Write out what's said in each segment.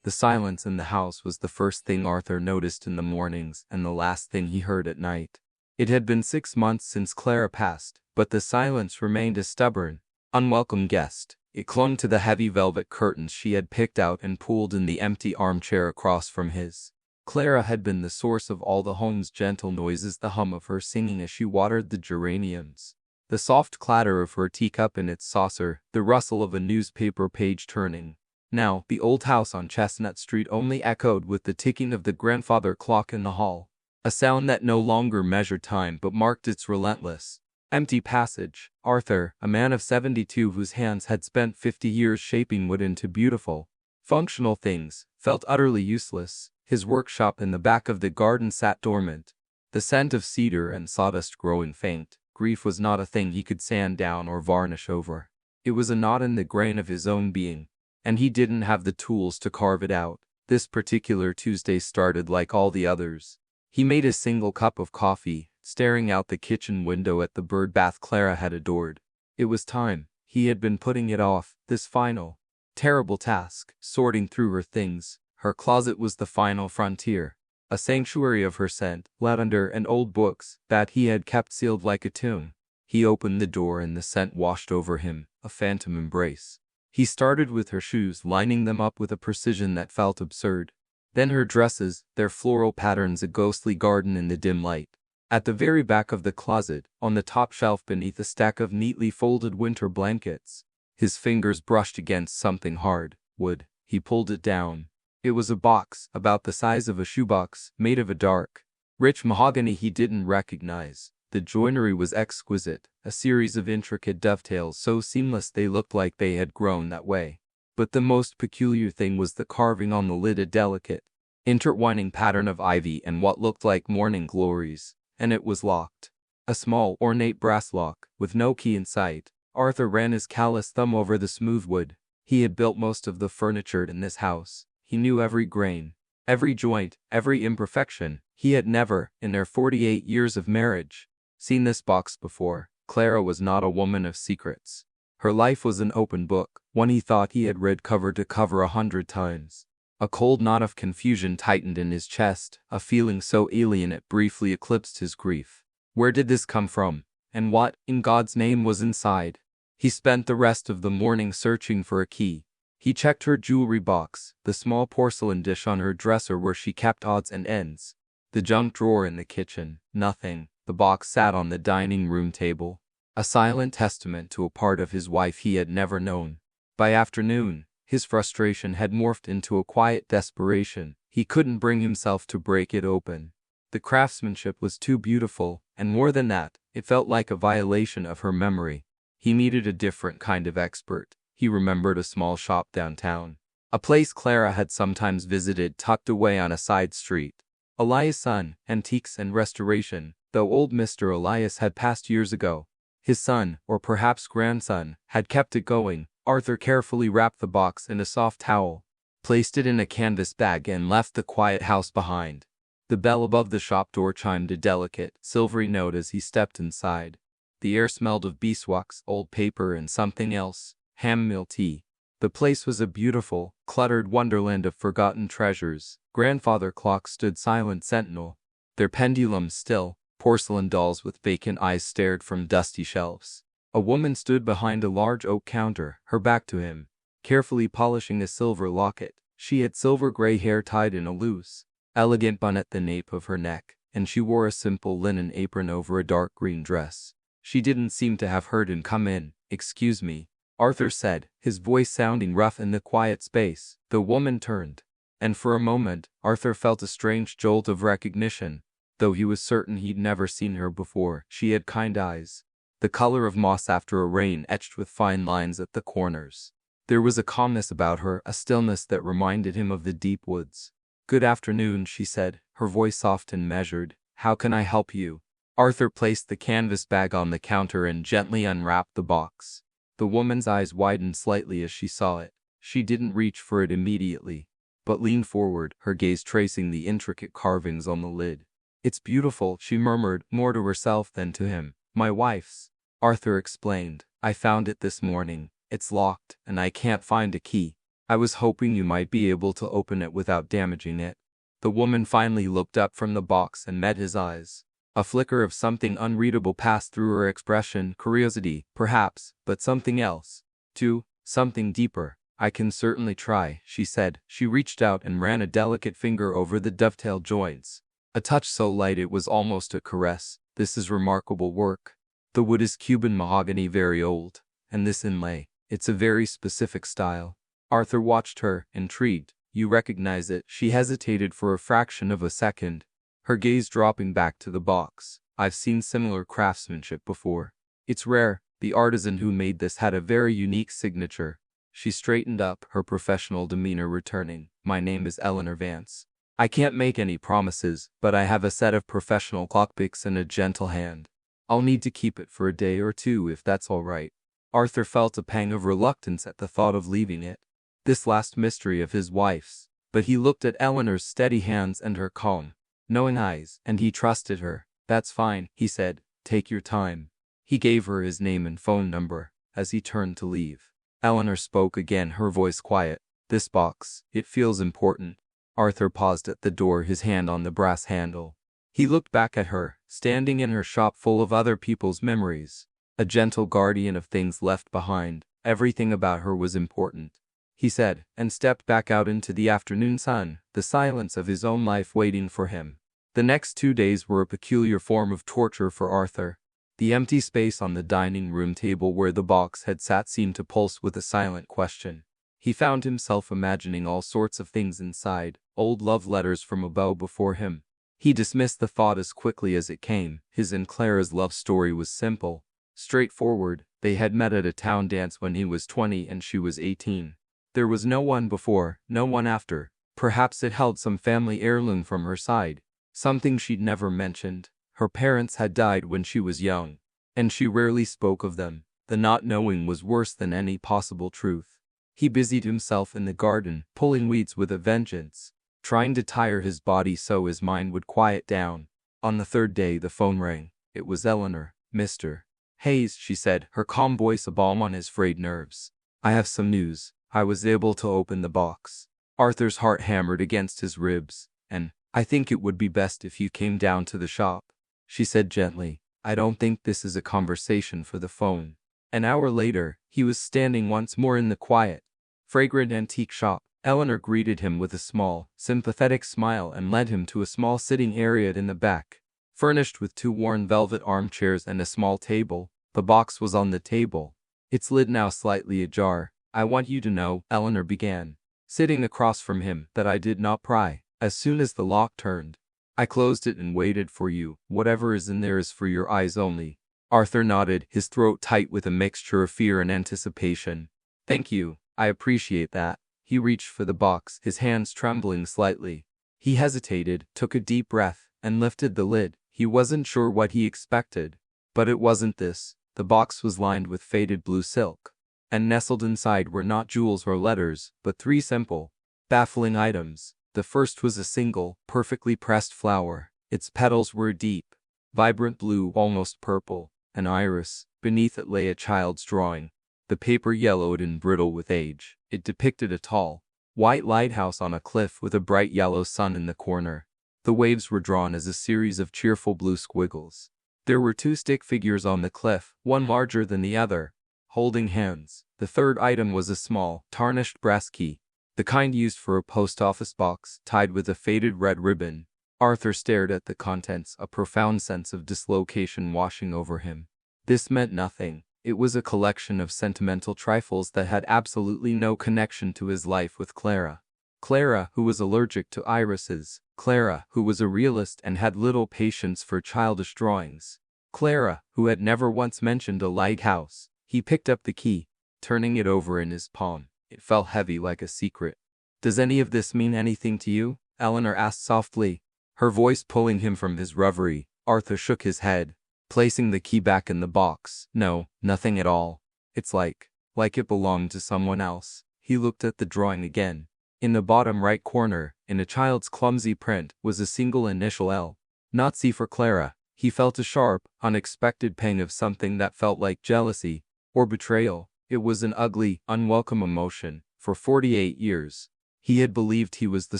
The silence in the house was the first thing Arthur noticed in the mornings and the last thing he heard at night. It had been 6 months since Clara passed, but the silence remained a stubborn, unwelcome guest. It clung to the heavy velvet curtains she had picked out and pulled in the empty armchair across from his. Clara had been the source of all the home's gentle noises, the hum of her singing as she watered the geraniums, the soft clatter of her teacup in its saucer, the rustle of a newspaper page turning. Now, the old house on Chestnut Street only echoed with the ticking of the grandfather clock in the hall, a sound that no longer measured time but marked its relentless, empty passage. Arthur, a man of 72 whose hands had spent 50 years shaping wood into beautiful, functional things, felt utterly useless. His workshop in the back of the garden sat dormant, the scent of cedar and sawdust growing faint. Grief was not a thing he could sand down or varnish over. It was a knot in the grain of his own being, and he didn't have the tools to carve it out. This particular Tuesday started like all the others. He made a single cup of coffee, staring out the kitchen window at the bird bath Clara had adored. It was time. He had been putting it off, this final, terrible task, sorting through her things. Her closet was the final frontier, a sanctuary of her scent, lavender and old books that he had kept sealed like a tomb. He opened the door and the scent washed over him, a phantom embrace. He started with her shoes, lining them up with a precision that felt absurd. Then her dresses, their floral patterns a ghostly garden in the dim light. At the very back of the closet, on the top shelf beneath a stack of neatly folded winter blankets, his fingers brushed against something hard, wood. He pulled it down. It was a box, about the size of a shoebox, made of a dark, rich mahogany he didn't recognize. The joinery was exquisite, a series of intricate dovetails so seamless they looked like they had grown that way. But the most peculiar thing was the carving on the lid, a delicate, intertwining pattern of ivy and what looked like morning glories. And it was locked. A small, ornate brass lock, with no key in sight. Arthur ran his callous thumb over the smooth wood. He had built most of the furniture in this house. He knew every grain, every joint, every imperfection. He had never, in their 48 years of marriage, seen this box before. Clara was not a woman of secrets. Her life was an open book, one he thought he had read cover to cover 100 times. A cold knot of confusion tightened in his chest, a feeling so alien it briefly eclipsed his grief. Where did this come from? And what, in God's name, was inside? He spent the rest of the morning searching for a key. He checked her jewelry box, the small porcelain dish on her dresser where she kept odds and ends, the junk drawer in the kitchen. Nothing. The box sat on the dining room table, a silent testament to a part of his wife he had never known. By afternoon, his frustration had morphed into a quiet desperation. He couldn't bring himself to break it open. The craftsmanship was too beautiful, and more than that, it felt like a violation of her memory. He needed a different kind of expert. He remembered a small shop downtown, a place Clara had sometimes visited tucked away on a side street. Elias' son, Antiques and Restoration. Though old Mr. Elias had passed years ago, his son, or perhaps grandson, had kept it going. Arthur carefully wrapped the box in a soft towel, placed it in a canvas bag and left the quiet house behind. The bell above the shop door chimed a delicate, silvery note as he stepped inside. The air smelled of beeswax, old paper and something else, chamomile tea. The place was a beautiful, cluttered wonderland of forgotten treasures. Grandfather clocks stood silent sentinel, their pendulums still. Porcelain dolls with vacant eyes stared from dusty shelves. A woman stood behind a large oak counter, her back to him, carefully polishing a silver locket. She had silver gray hair tied in a loose, elegant bun at the nape of her neck, and she wore a simple linen apron over a dark green dress. She didn't seem to have heard him come in. "Excuse me," Arthur said, his voice sounding rough in the quiet space. The woman turned, and for a moment, Arthur felt a strange jolt of recognition. Though he was certain he'd never seen her before, she had kind eyes, the color of moss after a rain etched with fine lines at the corners. There was a calmness about her, a stillness that reminded him of the deep woods. "Good afternoon," she said, her voice soft and measured. "How can I help you?" Arthur placed the canvas bag on the counter and gently unwrapped the box. The woman's eyes widened slightly as she saw it. She didn't reach for it immediately, but leaned forward, her gaze tracing the intricate carvings on the lid. "It's beautiful," she murmured, more to herself than to him. "My wife's," Arthur explained. "I found it this morning. It's locked, and I can't find a key." I was hoping you might be able to open it without damaging it. The woman finally looked up from the box and met his eyes. A flicker of something unreadable passed through her expression, curiosity, perhaps, but something else, too, something deeper. I can certainly try, she said. She reached out and ran a delicate finger over the dovetail joints. A touch so light it was almost a caress. This is remarkable work. The wood is Cuban mahogany, very old, and this inlay, it's a very specific style. Arthur watched her, intrigued. You recognize it? She hesitated for a fraction of a second, her gaze dropping back to the box. I've seen similar craftsmanship before. It's rare. The artisan who made this had a very unique signature. She straightened up, her professional demeanor returning. My name is Eleanor Vance. I can't make any promises, but I have a set of professional clockpicks and a gentle hand. I'll need to keep it for a day or two if that's all right. Arthur felt a pang of reluctance at the thought of leaving it. This last mystery of his wife's, but he looked at Eleanor's steady hands and her calm, knowing eyes, and he trusted her. That's fine, he said. Take your time. He gave her his name and phone number as he turned to leave. Eleanor spoke again, her voice quiet. This box, it feels important. Arthur paused at the door, his hand on the brass handle. He looked back at her, standing in her shop full of other people's memories. A gentle guardian of things left behind. Everything about her was important, he said, and stepped back out into the afternoon sun, the silence of his own life waiting for him. The next 2 days were a peculiar form of torture for Arthur. The empty space on the dining room table where the box had sat seemed to pulse with a silent question. He found himself imagining all sorts of things inside, old love letters from a beau before him. He dismissed the thought as quickly as it came. His and Clara's love story was simple, straightforward. They had met at a town dance when he was 20 and she was 18. There was no one before, no one after. Perhaps it held some family heirloom from her side, something she'd never mentioned. Her parents had died when she was young, and she rarely spoke of them. The not knowing was worse than any possible truth. He busied himself in the garden, pulling weeds with a vengeance, trying to tire his body so his mind would quiet down. On the third day the phone rang. It was Eleanor. Mr. Hayes, she said, her calm voice a balm on his frayed nerves. I have some news. I was able to open the box. Arthur's heart hammered against his ribs. And I think it would be best if you came down to the shop, she said gently. I don't think this is a conversation for the phone. An hour later, he was standing once more in the quiet, fragrant antique shop. Eleanor greeted him with a small, sympathetic smile and led him to a small sitting area in the back, furnished with 2 worn velvet armchairs and a small table. The box was on the table, its lid now slightly ajar. I want you to know, Eleanor began, sitting across from him, that I did not pry. As soon as the lock turned, I closed it and waited for you. Whatever is in there is for your eyes only. Arthur nodded, his throat tight with a mixture of fear and anticipation. Thank you, I appreciate that. He reached for the box, his hands trembling slightly. He hesitated, took a deep breath, and lifted the lid. He wasn't sure what he expected, but it wasn't this. The box was lined with faded blue silk, and nestled inside were not jewels or letters, but 3 simple, baffling items. The first was a single, perfectly pressed flower. Its petals were deep, vibrant blue, almost purple, an iris. Beneath it lay a child's drawing, the paper yellowed and brittle with age. It depicted a tall, white lighthouse on a cliff with a bright yellow sun in the corner. The waves were drawn as a series of cheerful blue squiggles. There were 2 stick figures on the cliff, one larger than the other, holding hands. The third item was a small, tarnished brass key, the kind used for a post office box, tied with a faded red ribbon. Arthur stared at the contents, a profound sense of dislocation washing over him. This meant nothing. It was a collection of sentimental trifles that had absolutely no connection to his life with Clara. Clara, who was allergic to irises. Clara, who was a realist and had little patience for childish drawings. Clara, who had never once mentioned a lighthouse. He picked up the key, turning it over in his palm. It felt heavy like a secret. Does any of this mean anything to you? Eleanor asked softly, her voice pulling him from his reverie. Arthur shook his head, placing the key back in the box. No, nothing at all. It's like it belonged to someone else. He looked at the drawing again. In the bottom right corner, in a child's clumsy print, was a single initial L. Not C for Clara. He felt a sharp, unexpected pang of something that felt like jealousy or betrayal. It was an ugly, unwelcome emotion, For 48 years, he had believed he was the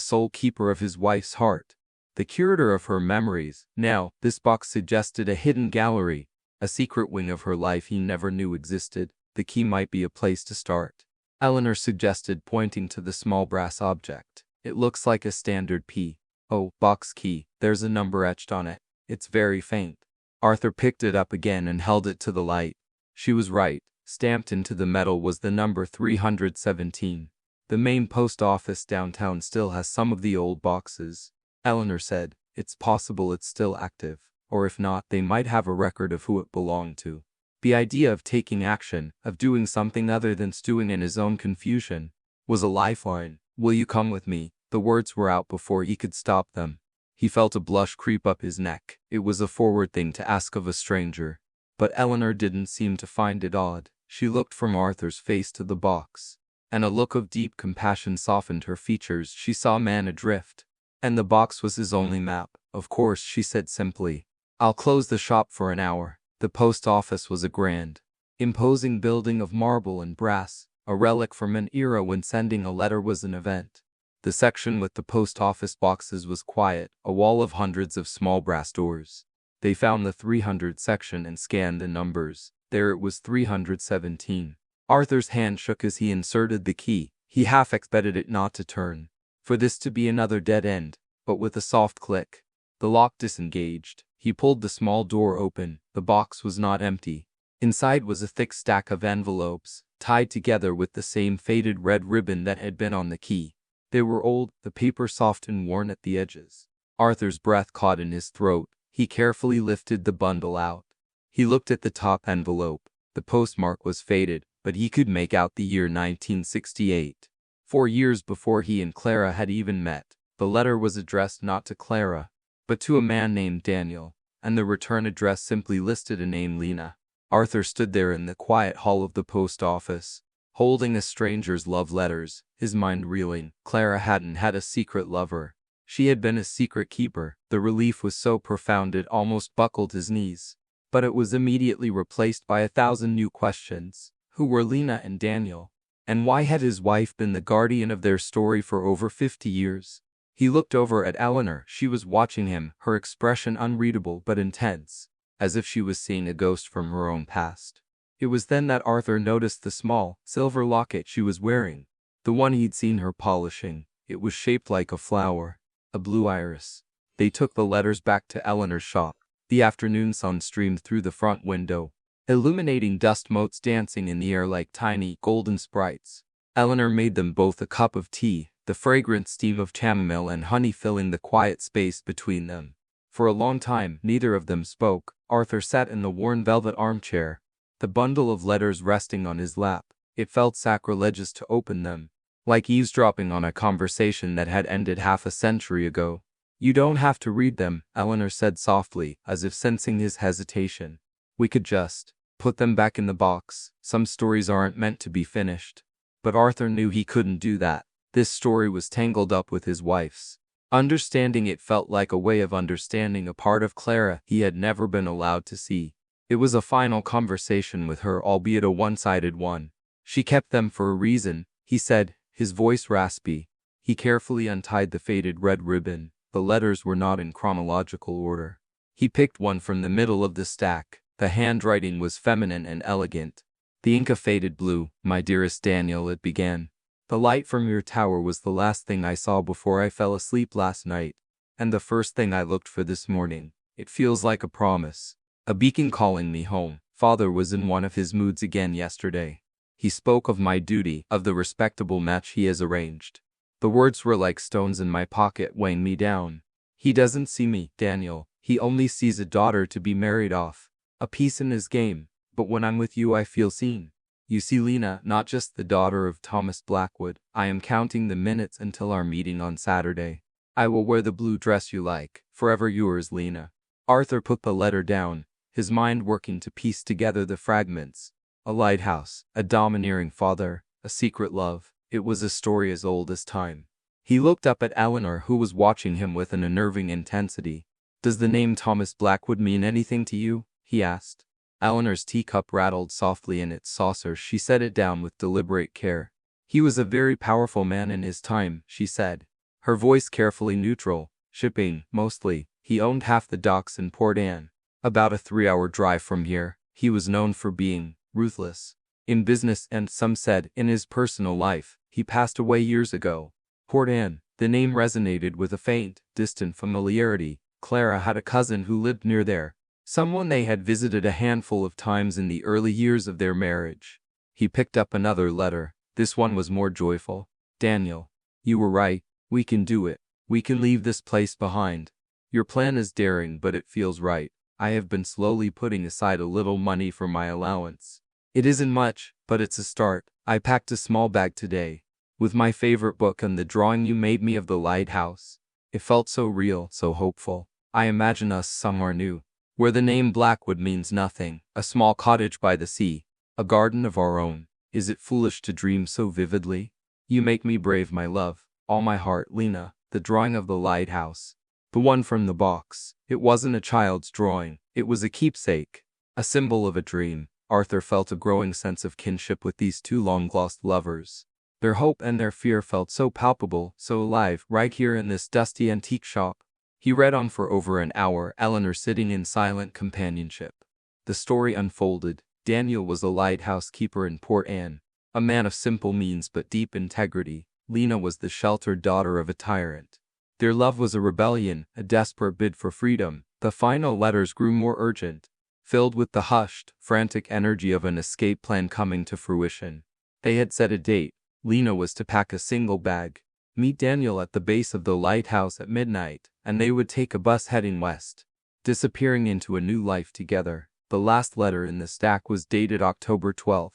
sole keeper of his wife's heart, the curator of her memories. Now, this box suggested a hidden gallery, a secret wing of her life he never knew existed. The key might be a place to start. Eleanor suggested, pointing to the small brass object. It looks like a standard box key. There's a number etched on it. It's very faint. Arthur picked it up again and held it to the light. She was right. Stamped into the metal was the number 317. The main post office downtown still has some of the old boxes. Eleanor said, it's possible it's still active, or if not, they might have a record of who it belonged to. The idea of taking action, of doing something other than stewing in his own confusion, was a lifeline. Will you come with me? The words were out before he could stop them. He felt a blush creep up his neck. It was a forward thing to ask of a stranger. But Eleanor didn't seem to find it odd. She looked from Arthur's face to the box, and a look of deep compassion softened her features. She saw a man adrift, and the box was his only map. Of course, she said simply. I'll close the shop for an hour. The post office was a grand, imposing building of marble and brass, a relic from an era when sending a letter was an event. The section with the post office boxes was quiet, a wall of hundreds of small brass doors. They found the 300 section and scanned the numbers. There it was, 317. Arthur's hand shook as he inserted the key. He half expected it not to turn, for this to be another dead end, but with a soft click, the lock disengaged. He pulled the small door open. The box was not empty. Inside was a thick stack of envelopes, tied together with the same faded red ribbon that had been on the key. They were old, the paper soft and worn at the edges. Arthur's breath caught in his throat. He carefully lifted the bundle out. He looked at the top envelope. The postmark was faded, but he could make out the year 1968. 4 years before he and Clara had even met. The letter was addressed not to Clara, but to a man named Daniel, and the return address simply listed a name, Lena. Arthur stood there in the quiet hall of the post office, holding a stranger's love letters, his mind reeling. Clara hadn't had a secret lover. She had been a secret keeper. The relief was so profound it almost buckled his knees. But it was immediately replaced by 1,000 new questions. Who were Lena and Daniel? And why had his wife been the guardian of their story for over 50 years? He looked over at Eleanor. She was watching him, her expression unreadable but intense, as if she was seeing a ghost from her own past. It was then that Arthur noticed the small, silver locket she was wearing, the one he'd seen her polishing. It was shaped like a flower, a blue iris. They took the letters back to Eleanor's shop. The afternoon sun streamed through the front window, illuminating dust motes dancing in the air like tiny, golden sprites. Eleanor made them both a cup of tea, the fragrant steam of chamomile and honey filling the quiet space between them. For a long time, neither of them spoke. Arthur sat in the worn velvet armchair, the bundle of letters resting on his lap. It felt sacrilegious to open them, like eavesdropping on a conversation that had ended half a century ago. You don't have to read them, Eleanor said softly, as if sensing his hesitation. We could just put them back in the box. Some stories aren't meant to be finished. But Arthur knew he couldn't do that. This story was tangled up with his wife's. Understanding it felt like a way of understanding a part of Clara he had never been allowed to see. It was a final conversation with her, albeit a one-sided one. She kept them for a reason, he said, his voice raspy. He carefully untied the faded red ribbon. The letters were not in chronological order. He picked one from the middle of the stack. The handwriting was feminine and elegant. The ink a faded blue. My dearest Daniel, it began. The light from your tower was the last thing I saw before I fell asleep last night, and the first thing I looked for this morning. It feels like a promise, a beacon calling me home. Father was in one of his moods again yesterday. He spoke of my duty, of the respectable match he has arranged. The words were like stones in my pocket, weighing me down. He doesn't see me, Daniel. He only sees a daughter to be married off, a piece in his game. But when I'm with you, I feel seen. You see, Lena, not just the daughter of Thomas Blackwood. I am counting the minutes until our meeting on Saturday. I will wear the blue dress you like. Forever yours, Lena. Arthur put the letter down, his mind working to piece together the fragments. A lighthouse, a domineering father, a secret love. It was a story as old as time. He looked up at Eleanor, who was watching him with an unnerving intensity. Does the name Thomas Blackwood mean anything to you? He asked. Eleanor's teacup rattled softly in its saucer. She set it down with deliberate care. He was a very powerful man in his time, she said. Her voice carefully neutral. Shipping, mostly. He owned half the docks in Port Anne. About a 3-hour drive from here. He was known for being ruthless in business and, some said, in his personal life. He passed away years ago. Port Anne. The name resonated with a faint, distant familiarity. Clara had a cousin who lived near there. Someone they had visited a handful of times in the early years of their marriage. He picked up another letter. This one was more joyful. Daniel, you were right. We can do it. We can leave this place behind. Your plan is daring, but it feels right. I have been slowly putting aside a little money for my allowance. It isn't much, but it's a start. I packed a small bag today, with my favorite book and the drawing you made me of the lighthouse. It felt so real, so hopeful. I imagine us somewhere new, where the name Blackwood means nothing. A small cottage by the sea, a garden of our own. Is it foolish to dream so vividly? You make me brave, my love. All my heart, Lena. The drawing of the lighthouse. The one from the box. It wasn't a child's drawing. It was a keepsake. A symbol of a dream. Arthur felt a growing sense of kinship with these two long-lost lovers. Their hope and their fear felt so palpable, so alive, right here in this dusty antique shop. He read on for over an hour, Eleanor sitting in silent companionship. The story unfolded. Daniel was a lighthouse keeper in Port Anne, a man of simple means but deep integrity. Lena was the sheltered daughter of a tyrant. Their love was a rebellion, a desperate bid for freedom. The final letters grew more urgent, filled with the hushed, frantic energy of an escape plan coming to fruition. They had set a date. Lena was to pack a single bag, meet Daniel at the base of the lighthouse at midnight, and they would take a bus heading west, disappearing into a new life together. The last letter in the stack was dated October 12,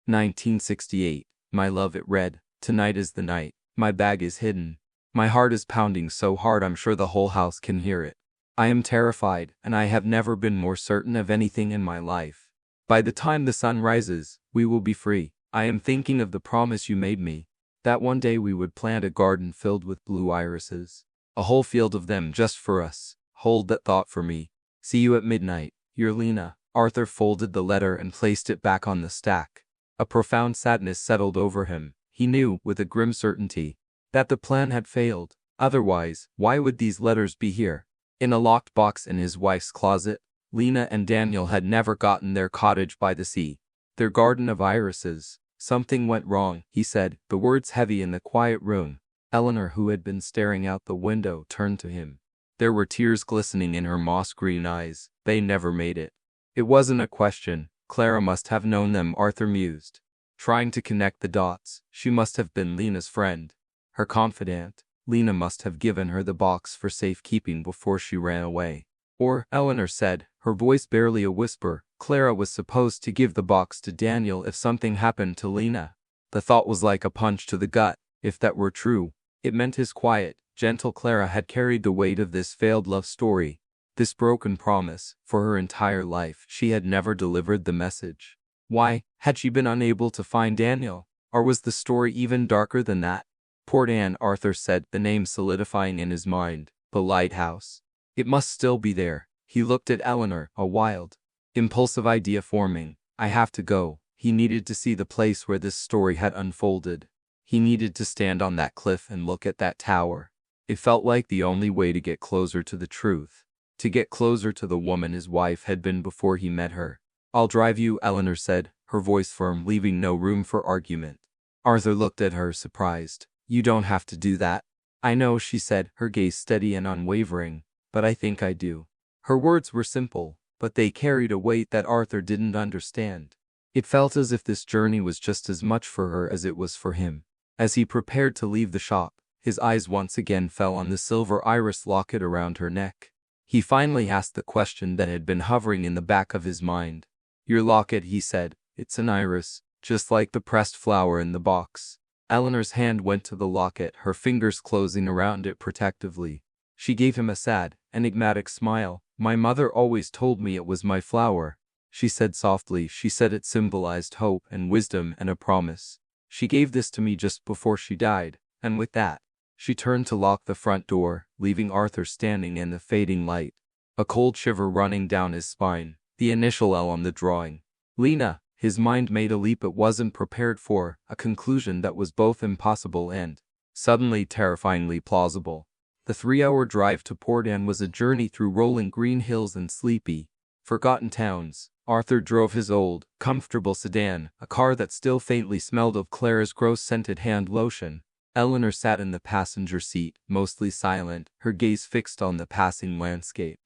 1968. My love, it read. Tonight is the night. My bag is hidden. My heart is pounding so hard I'm sure the whole house can hear it. I am terrified, and I have never been more certain of anything in my life. By the time the sun rises, we will be free. I am thinking of the promise you made me, that one day we would plant a garden filled with blue irises. A whole field of them just for us. Hold that thought for me. See you at midnight. Your Lena. Arthur folded the letter and placed it back on the stack. A profound sadness settled over him. He knew, with a grim certainty, that the plan had failed. Otherwise, why would these letters be here? In a locked box in his wife's closet? Lena and Daniel had never gotten their cottage by the sea, their garden of irises. Something went wrong, he said, the words heavy in the quiet room. Eleanor, who had been staring out the window, turned to him. There were tears glistening in her moss-green eyes. They never made it. It wasn't a question. Clara must have known them, Arthur mused. Trying to connect the dots, she must have been Lena's friend, her confidant. Lena must have given her the box for safekeeping before she ran away. Or, Eleanor said, her voice barely a whisper, Clara was supposed to give the box to Daniel if something happened to Lena. The thought was like a punch to the gut. If that were true, it meant his quiet, gentle Clara had carried the weight of this failed love story, this broken promise. For her entire life, she had never delivered the message. Why had she been unable to find Daniel? Or was the story even darker than that? Port Anne, Arthur said, the name solidifying in his mind. The lighthouse. It must still be there. He looked at Eleanor, a wild, impulsive idea forming. I have to go. He needed to see the place where this story had unfolded. He needed to stand on that cliff and look at that tower. It felt like the only way to get closer to the truth, to get closer to the woman his wife had been before he met her. I'll drive you, Eleanor said, her voice firm, leaving no room for argument. Arthur looked at her, surprised. You don't have to do that. I know, she said, her gaze steady and unwavering, but I think I do. Her words were simple, but they carried a weight that Arthur didn't understand. It felt as if this journey was just as much for her as it was for him. As he prepared to leave the shop, his eyes once again fell on the silver iris locket around her neck. He finally asked the question that had been hovering in the back of his mind. Your locket, he said. It's an iris, just like the pressed flower in the box. Eleanor's hand went to the locket, her fingers closing around it protectively. She gave him a sad, enigmatic smile. My mother always told me it was my flower, she said softly. She said it symbolized hope and wisdom and a promise. She gave this to me just before she died, and with that, she turned to lock the front door, leaving Arthur standing in the fading light, a cold shiver running down his spine. The initial L on the drawing. Lena, His mind made a leap it wasn't prepared for, a conclusion that was both impossible and, suddenly terrifyingly plausible. The 3-hour drive to Port Anne was a journey through rolling green hills and sleepy, forgotten towns. Arthur drove his old, comfortable sedan, a car that still faintly smelled of Clara's gross-scented hand lotion. Eleanor sat in the passenger seat, mostly silent, her gaze fixed on the passing landscape.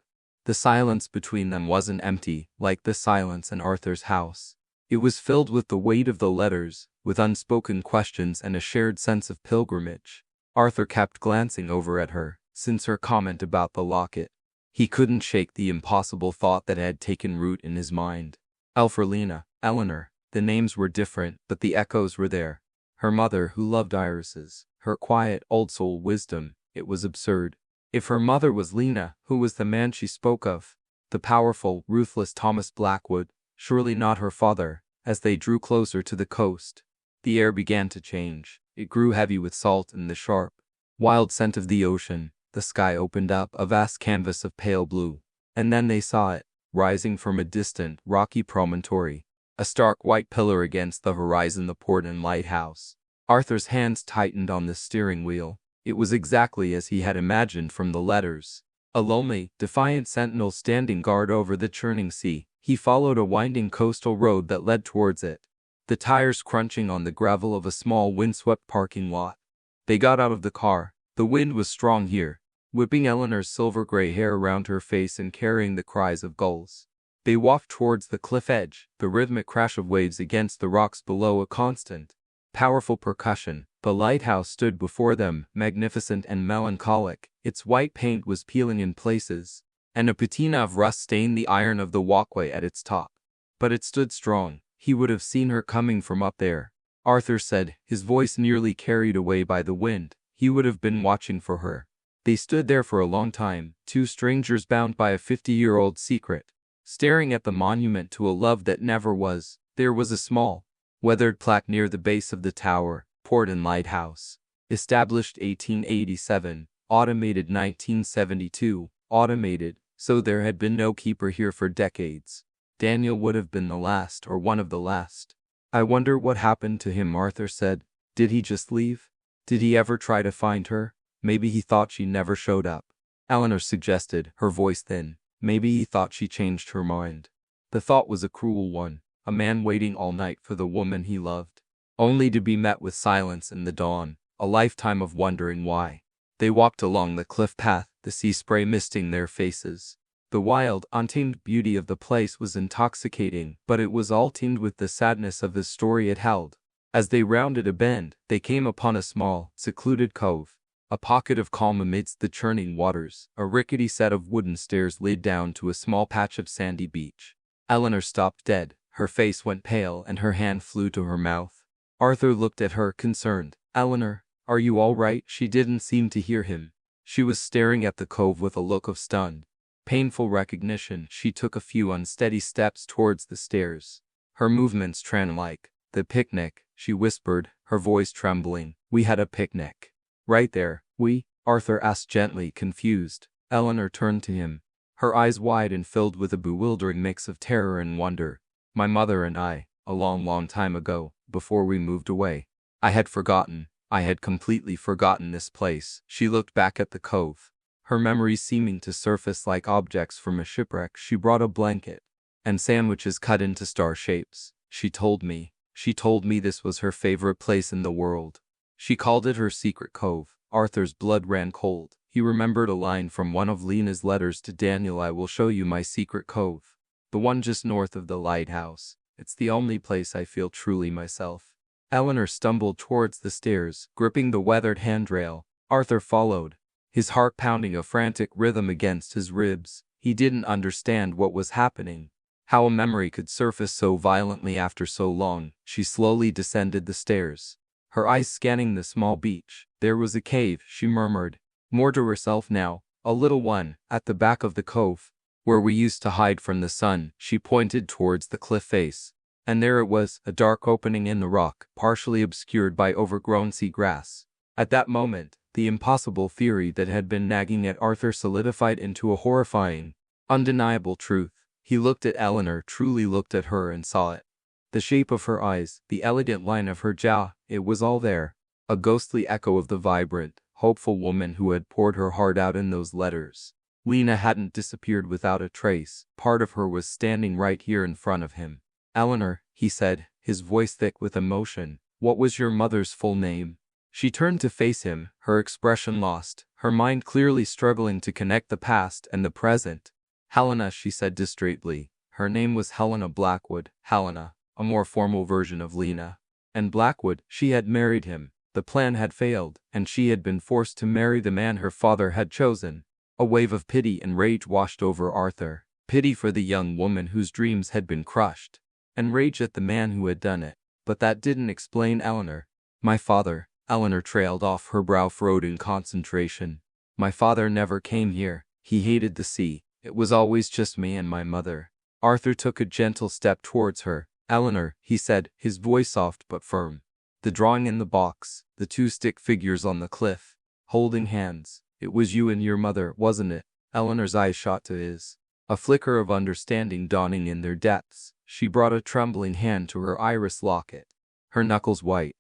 The silence between them wasn't empty, like the silence in Arthur's house. It was filled with the weight of the letters, with unspoken questions and a shared sense of pilgrimage. Arthur kept glancing over at her, since her comment about the locket. He couldn't shake the impossible thought that had taken root in his mind. Elfrelina, Eleanor, the names were different, but the echoes were there. Her mother who loved irises, her quiet, old-soul wisdom, it was absurd. If her mother was Lena, who was the man she spoke of? The powerful, ruthless Thomas Blackwood, surely not her father. As they drew closer to the coast, the air began to change. It grew heavy with salt and the sharp, wild scent of the ocean. The sky opened up, a vast canvas of pale blue. And then they saw it, rising from a distant, rocky promontory. A stark white pillar against the horizon, the Port Anne lighthouse. Arthur's hands tightened on the steering wheel. It was exactly as he had imagined from the letters. A lonely, defiant sentinel standing guard over the churning sea. He followed a winding coastal road that led towards it, the tires crunching on the gravel of a small windswept parking lot. They got out of the car. The wind was strong here, whipping Eleanor's silver-gray hair around her face and carrying the cries of gulls. They walked towards the cliff edge, the rhythmic crash of waves against the rocks below a constant, powerful percussion. The lighthouse stood before them, magnificent and melancholic. Its white paint was peeling in places, and a patina of rust stained the iron of the walkway at its top. But it stood strong. He would have seen her coming from up there, Arthur said, his voice nearly carried away by the wind. He would have been watching for her. They stood there for a long time, two strangers bound by a 50-year-old secret, staring at the monument to a love that never was. There was a small, weathered plaque near the base of the tower, Port Anne Lighthouse. Established 1887, automated 1972, automated, so there had been no keeper here for decades. Daniel would have been the last or one of the last. I wonder what happened to him, Arthur said. Did he just leave? Did he ever try to find her? Maybe he thought she never showed up. Eleanor suggested, her voice thin. Maybe he thought she changed her mind. The thought was a cruel one. A man waiting all night for the woman he loved, only to be met with silence in the dawn, a lifetime of wondering why. They walked along the cliff path, the sea spray misting their faces. The wild, untamed beauty of the place was intoxicating, but it was all tinged with the sadness of the story it held. As they rounded a bend, they came upon a small, secluded cove, a pocket of calm amidst the churning waters. A rickety set of wooden stairs led down to a small patch of sandy beach. Eleanor stopped dead. Her face went pale and her hand flew to her mouth. Arthur looked at her, concerned. Eleanor, are you all right? She didn't seem to hear him. She was staring at the cove with a look of stunned, painful recognition. She took a few unsteady steps towards the stairs, her movements tran-like. The picnic, she whispered, her voice trembling. We had a picnic. Right there, we? Arthur asked gently, confused. Eleanor turned to him, her eyes wide and filled with a bewildering mix of terror and wonder. My mother and I, a long, long time ago, before we moved away. I had forgotten. I had completely forgotten this place. She looked back at the cove, her memories seeming to surface like objects from a shipwreck. She brought a blanket and sandwiches cut into star shapes. She told me this was her favorite place in the world. She called it her secret cove. Arthur's blood ran cold. He remembered a line from one of Lena's letters to Daniel. I will show you my secret cove. The one just north of the lighthouse. It's the only place I feel truly myself. Eleanor stumbled towards the stairs, gripping the weathered handrail. Arthur followed, his heart pounding a frantic rhythm against his ribs. He didn't understand what was happening, how a memory could surface so violently after so long. She slowly descended the stairs, her eyes scanning the small beach. There was a cave, she murmured, more to herself now, a little one, at the back of the cove, where we used to hide from the sun. She pointed towards the cliff face, and there it was, a dark opening in the rock, partially obscured by overgrown sea grass. At that moment, the impossible theory that had been nagging at Arthur solidified into a horrifying, undeniable truth. He looked at Eleanor, truly looked at her, and saw it. The shape of her eyes, the elegant line of her jaw, it was all there. A ghostly echo of the vibrant, hopeful woman who had poured her heart out in those letters. Lena hadn't disappeared without a trace. Part of her was standing right here in front of him. "Eleanor," he said, his voice thick with emotion. "What was your mother's full name?" She turned to face him, her expression lost, her mind clearly struggling to connect the past and the present. "Helena," she said distraitly. Her name was Helena Blackwood. Helena, a more formal version of Lena. And Blackwood, she had married him. The plan had failed, and she had been forced to marry the man her father had chosen. A wave of pity and rage washed over Arthur. Pity for the young woman whose dreams had been crushed, and rage at the man who had done it. But that didn't explain Eleanor. "My father," Eleanor trailed off, her brow furrowed in concentration. "My father never came here. He hated the sea. It was always just me and my mother." Arthur took a gentle step towards her. "Eleanor," he said, his voice soft but firm. "The drawing in the box, the two stick figures on the cliff, holding hands. It was you and your mother, wasn't it?" Eleanor's eyes shot to his, a flicker of understanding dawning in their depths. She brought a trembling hand to her iris locket, her knuckles white.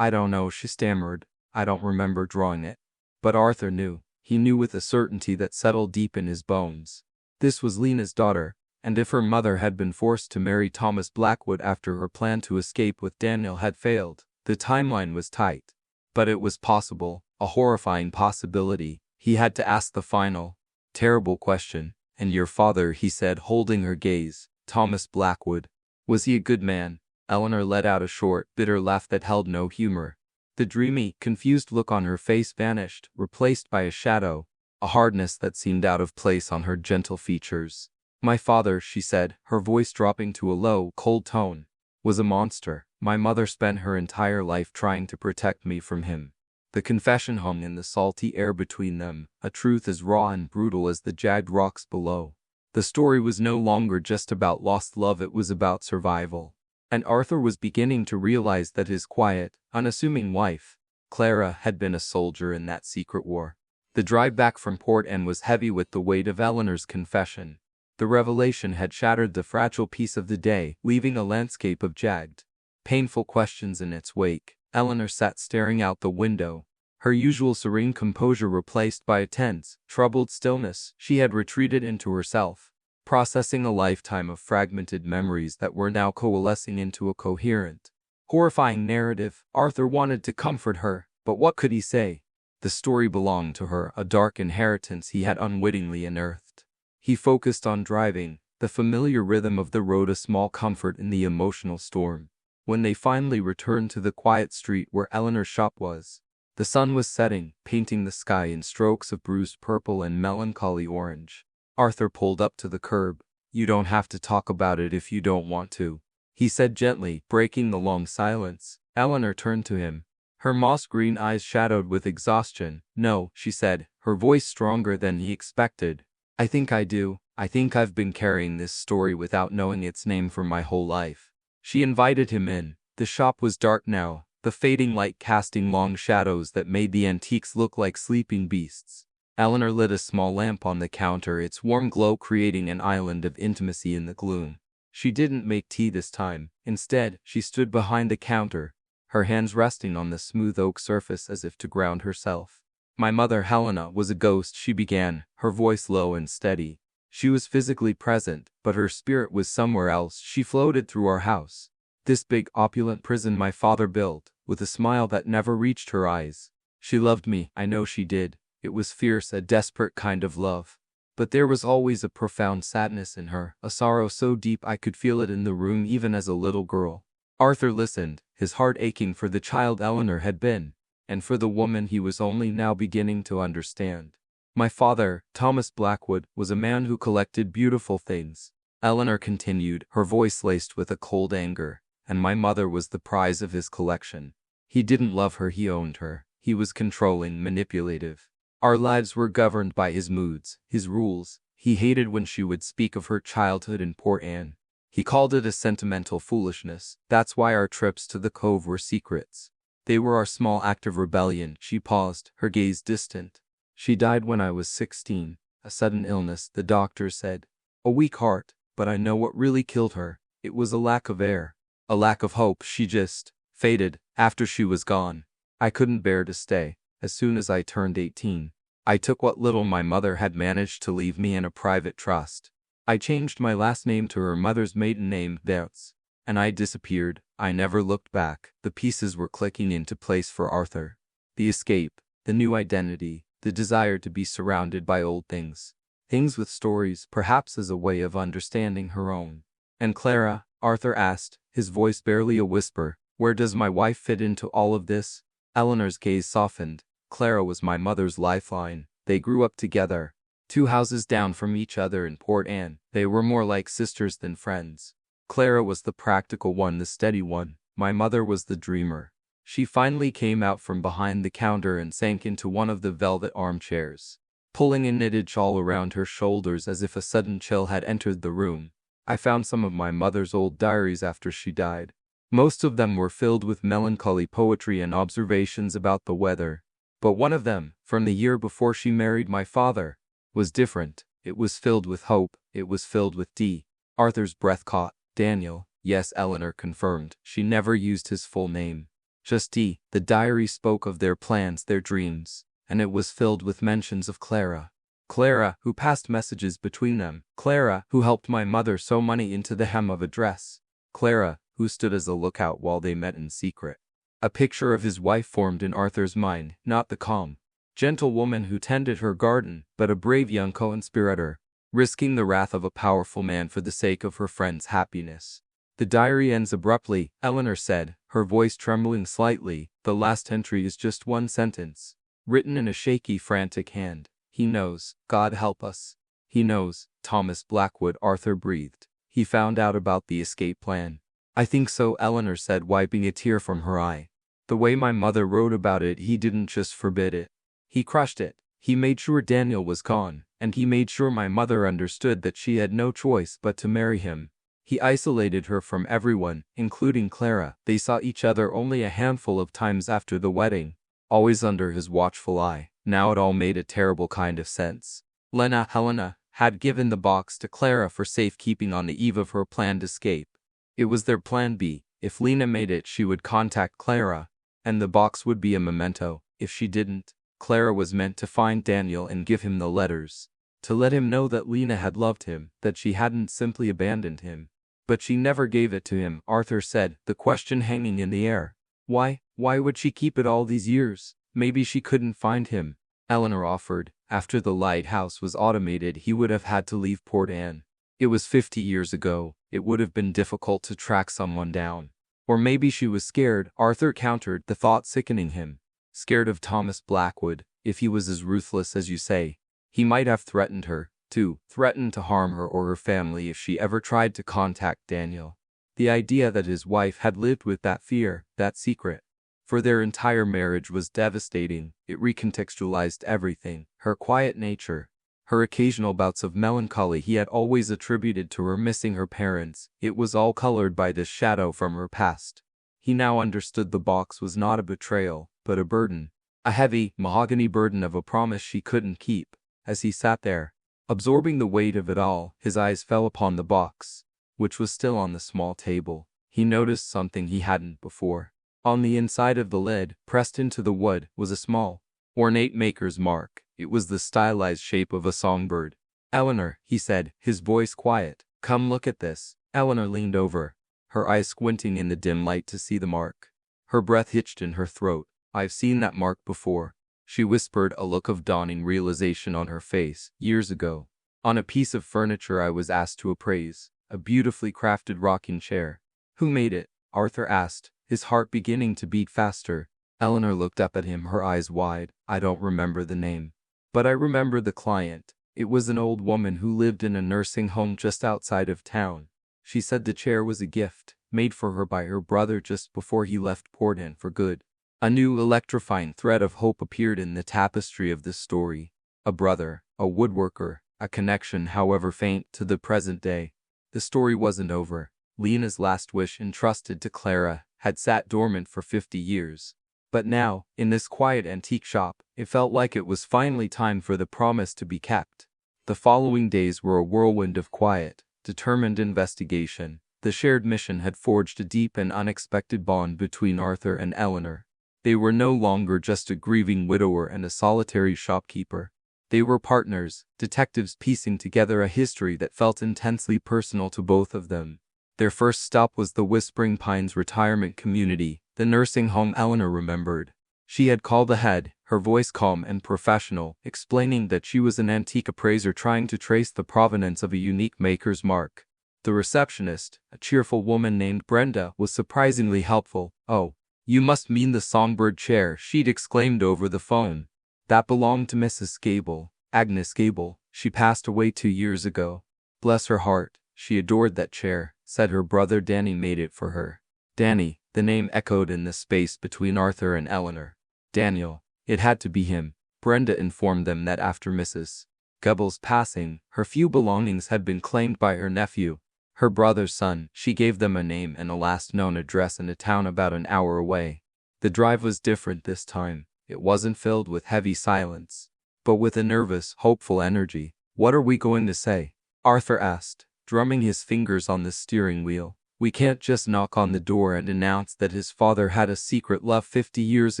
I don't know," she stammered. "I don't remember drawing it." But Arthur knew. He knew with a certainty that settled deep in his bones. This was Lena's daughter, and if her mother had been forced to marry Thomas Blackwood after her plan to escape with Daniel had failed, the timeline was tight. But it was possible, a horrifying possibility. He had to ask the final, terrible question. "And your father," he said, holding her gaze, "Thomas Blackwood, was he a good man?" Eleanor let out a short, bitter laugh that held no humor. The dreamy, confused look on her face vanished, replaced by a shadow, a hardness that seemed out of place on her gentle features. "My father," she said, her voice dropping to a low, cold tone, "was a monster. My mother spent her entire life trying to protect me from him." The confession hung in the salty air between them, a truth as raw and brutal as the jagged rocks below. The story was no longer just about lost love, it was about survival. And Arthur was beginning to realize that his quiet, unassuming wife, Clara, had been a soldier in that secret war. The drive back from Port End was heavy with the weight of Eleanor's confession. The revelation had shattered the fragile peace of the day, leaving a landscape of jagged, painful questions in its wake. Eleanor sat staring out the window, her usual serene composure replaced by a tense, troubled stillness. She had retreated into herself, processing a lifetime of fragmented memories that were now coalescing into a coherent, horrifying narrative. Arthur wanted to comfort her, but what could he say? The story belonged to her, a dark inheritance he had unwittingly unearthed. He focused on driving, the familiar rhythm of the road a small comfort in the emotional storm. When they finally returned to the quiet street where Eleanor's shop was, the sun was setting, painting the sky in strokes of bruised purple and melancholy orange. Arthur pulled up to the curb. "You don't have to talk about it if you don't want to," he said gently, breaking the long silence. Eleanor turned to him, her moss-green eyes shadowed with exhaustion. "No," she said, her voice stronger than he expected. "I think I do. I think I've been carrying this story without knowing its name for my whole life." She invited him in. The shop was dark now, the fading light casting long shadows that made the antiques look like sleeping beasts. Eleanor lit a small lamp on the counter, its warm glow creating an island of intimacy in the gloom. She didn't make tea this time. Instead, she stood behind the counter, her hands resting on the smooth oak surface as if to ground herself. "My mother, Helena, was a ghost," she began, her voice low and steady. "She was physically present, but her spirit was somewhere else. She floated through our house, this big, opulent prison my father built, with a smile that never reached her eyes. She loved me, I know she did. It was fierce, a desperate kind of love. But there was always a profound sadness in her, a sorrow so deep I could feel it in the room even as a little girl." Arthur listened, his heart aching for the child Eleanor had been, and for the woman he was only now beginning to understand. "My father, Thomas Blackwood, was a man who collected beautiful things," Eleanor continued, her voice laced with a cold anger, "and my mother was the prize of his collection. He didn't love her, he owned her. He was controlling, manipulative. Our lives were governed by his moods, his rules. He hated when she would speak of her childhood in Port Anne. He called it a sentimental foolishness. That's why our trips to the cove were secrets. They were our small act of rebellion." She paused, her gaze distant. "She died when I was 16, a sudden illness, the doctor said. A weak heart, but I know what really killed her. It was a lack of air. A lack of hope. She just faded after she was gone. I couldn't bear to stay. As soon as I turned 18, I took what little my mother had managed to leave me in a private trust. I changed my last name to her mother's maiden name, nThis, and I disappeared. I never looked back. The pieces were clicking into place for Arthur. The escape, the new identity, the desire to be surrounded by old things. Things with stories, perhaps as a way of understanding her own. And Clara, Arthur asked, his voice barely a whisper, where does my wife fit into all of this? Eleanor's gaze softened. Clara was my mother's lifeline. They grew up together, 2 houses down from each other in Port Anne. They were more like sisters than friends. Clara was the practical one, the steady one. My mother was the dreamer. She finally came out from behind the counter and sank into one of the velvet armchairs, pulling a knitted shawl around her shoulders as if a sudden chill had entered the room. I found some of my mother's old diaries after she died. Most of them were filled with melancholy poetry and observations about the weather. But one of them, from the year before she married my father, was different. It was filled with hope. It was filled with D. Arthur's breath caught. Daniel. Yes, Eleanor confirmed. She never used his full name. Just D. The diary spoke of their plans, their dreams, and it was filled with mentions of Clara. Clara, who passed messages between them. Clara, who helped my mother sew money into the hem of a dress. Clara, who stood as a lookout while they met in secret. A picture of his wife formed in Arthur's mind, not the calm, gentle woman who tended her garden, but a brave young co-conspirator, risking the wrath of a powerful man for the sake of her friend's happiness. The diary ends abruptly, Eleanor said, her voice trembling slightly. The last entry is just one sentence, written in a shaky, frantic hand. He knows. God help us. He knows. Thomas Blackwood, Arthur breathed. He found out about the escape plan. I think so, Eleanor said, wiping a tear from her eye. The way my mother wrote about it, he didn't just forbid it. He crushed it. He made sure Daniel was gone, and he made sure my mother understood that she had no choice but to marry him. He isolated her from everyone, including Clara. They saw each other only a handful of times after the wedding, always under his watchful eye. Now it all made a terrible kind of sense. Helena, had given the box to Clara for safekeeping on the eve of her planned escape. It was their plan B. If Lena made it, she would contact Clara, and the box would be a memento. If she didn't, Clara was meant to find Daniel and give him the letters, to let him know that Lena had loved him, that she hadn't simply abandoned him. But she never gave it to him, Arthur said, the question hanging in the air. Why would she keep it all these years? Maybe she couldn't find him. Eleanor offered. After the lighthouse was automated, he would have had to leave Port Anne. It was 50 years ago. It would have been difficult to track someone down. Or maybe she was scared, Arthur countered, the thought sickening him. Scared of Thomas Blackwood. If he was as ruthless as you say, he might have threatened her, too, threatened to harm her or her family if she ever tried to contact Daniel. The idea that his wife had lived with that fear, that secret, for their entire marriage was devastating. It recontextualized everything. Her quiet nature, her occasional bouts of melancholy he had always attributed to her missing her parents. It was all colored by this shadow from her past. He now understood the box was not a betrayal, but a burden. A heavy, mahogany burden of a promise she couldn't keep. As he sat there, absorbing the weight of it all, his eyes fell upon the box, which was still on the small table. He noticed something he hadn't before. On the inside of the lid, pressed into the wood, was a small, ornate maker's mark. It was the stylized shape of a songbird. Eleanor, he said, his voice quiet. Come look at this. Eleanor leaned over, her eyes squinting in the dim light to see the mark. Her breath hitched in her throat. I've seen that mark before, she whispered, a look of dawning realization on her face. Years ago, on a piece of furniture I was asked to appraise, a beautifully crafted rocking chair. Who made it? Arthur asked, his heart beginning to beat faster. Eleanor looked up at him, her eyes wide. I don't remember the name, but I remember the client. It was an old woman who lived in a nursing home just outside of town. She said the chair was a gift, made for her by her brother just before he left Port Anne for good. A new electrifying thread of hope appeared in the tapestry of this story. A brother, a woodworker, a connection, however faint, to the present day. The story wasn't over. Lena's last wish, entrusted to Clara, had sat dormant for 50 years. But now, in this quiet antique shop, it felt like it was finally time for the promise to be kept. The following days were a whirlwind of quiet, determined investigation. The shared mission had forged a deep and unexpected bond between Arthur and Eleanor. They were no longer just a grieving widower and a solitary shopkeeper. They were partners, detectives piecing together a history that felt intensely personal to both of them. Their first stop was the Whispering Pines retirement community, the nursing home Eleanor remembered. She had called ahead, her voice calm and professional, explaining that she was an antique appraiser trying to trace the provenance of a unique maker's mark. The receptionist, a cheerful woman named Brenda, was surprisingly helpful. "Oh, you must mean the songbird chair," she'd exclaimed over the phone. "That belonged to Mrs. Gable, Agnes Gable. She passed away 2 years ago. Bless her heart, she adored that chair," said her brother Danny made it for her. Danny, the name echoed in the space between Arthur and Eleanor. Daniel, it had to be him. Brenda informed them that after Mrs. Gable's passing, her few belongings had been claimed by her nephew, her brother's son. She gave them a name and a last known address in a town about an hour away. The drive was different this time. It wasn't filled with heavy silence, but with a nervous, hopeful energy. "What are we going to say?" Arthur asked, drumming his fingers on the steering wheel. "We can't just knock on the door and announce that his father had a secret love 50 years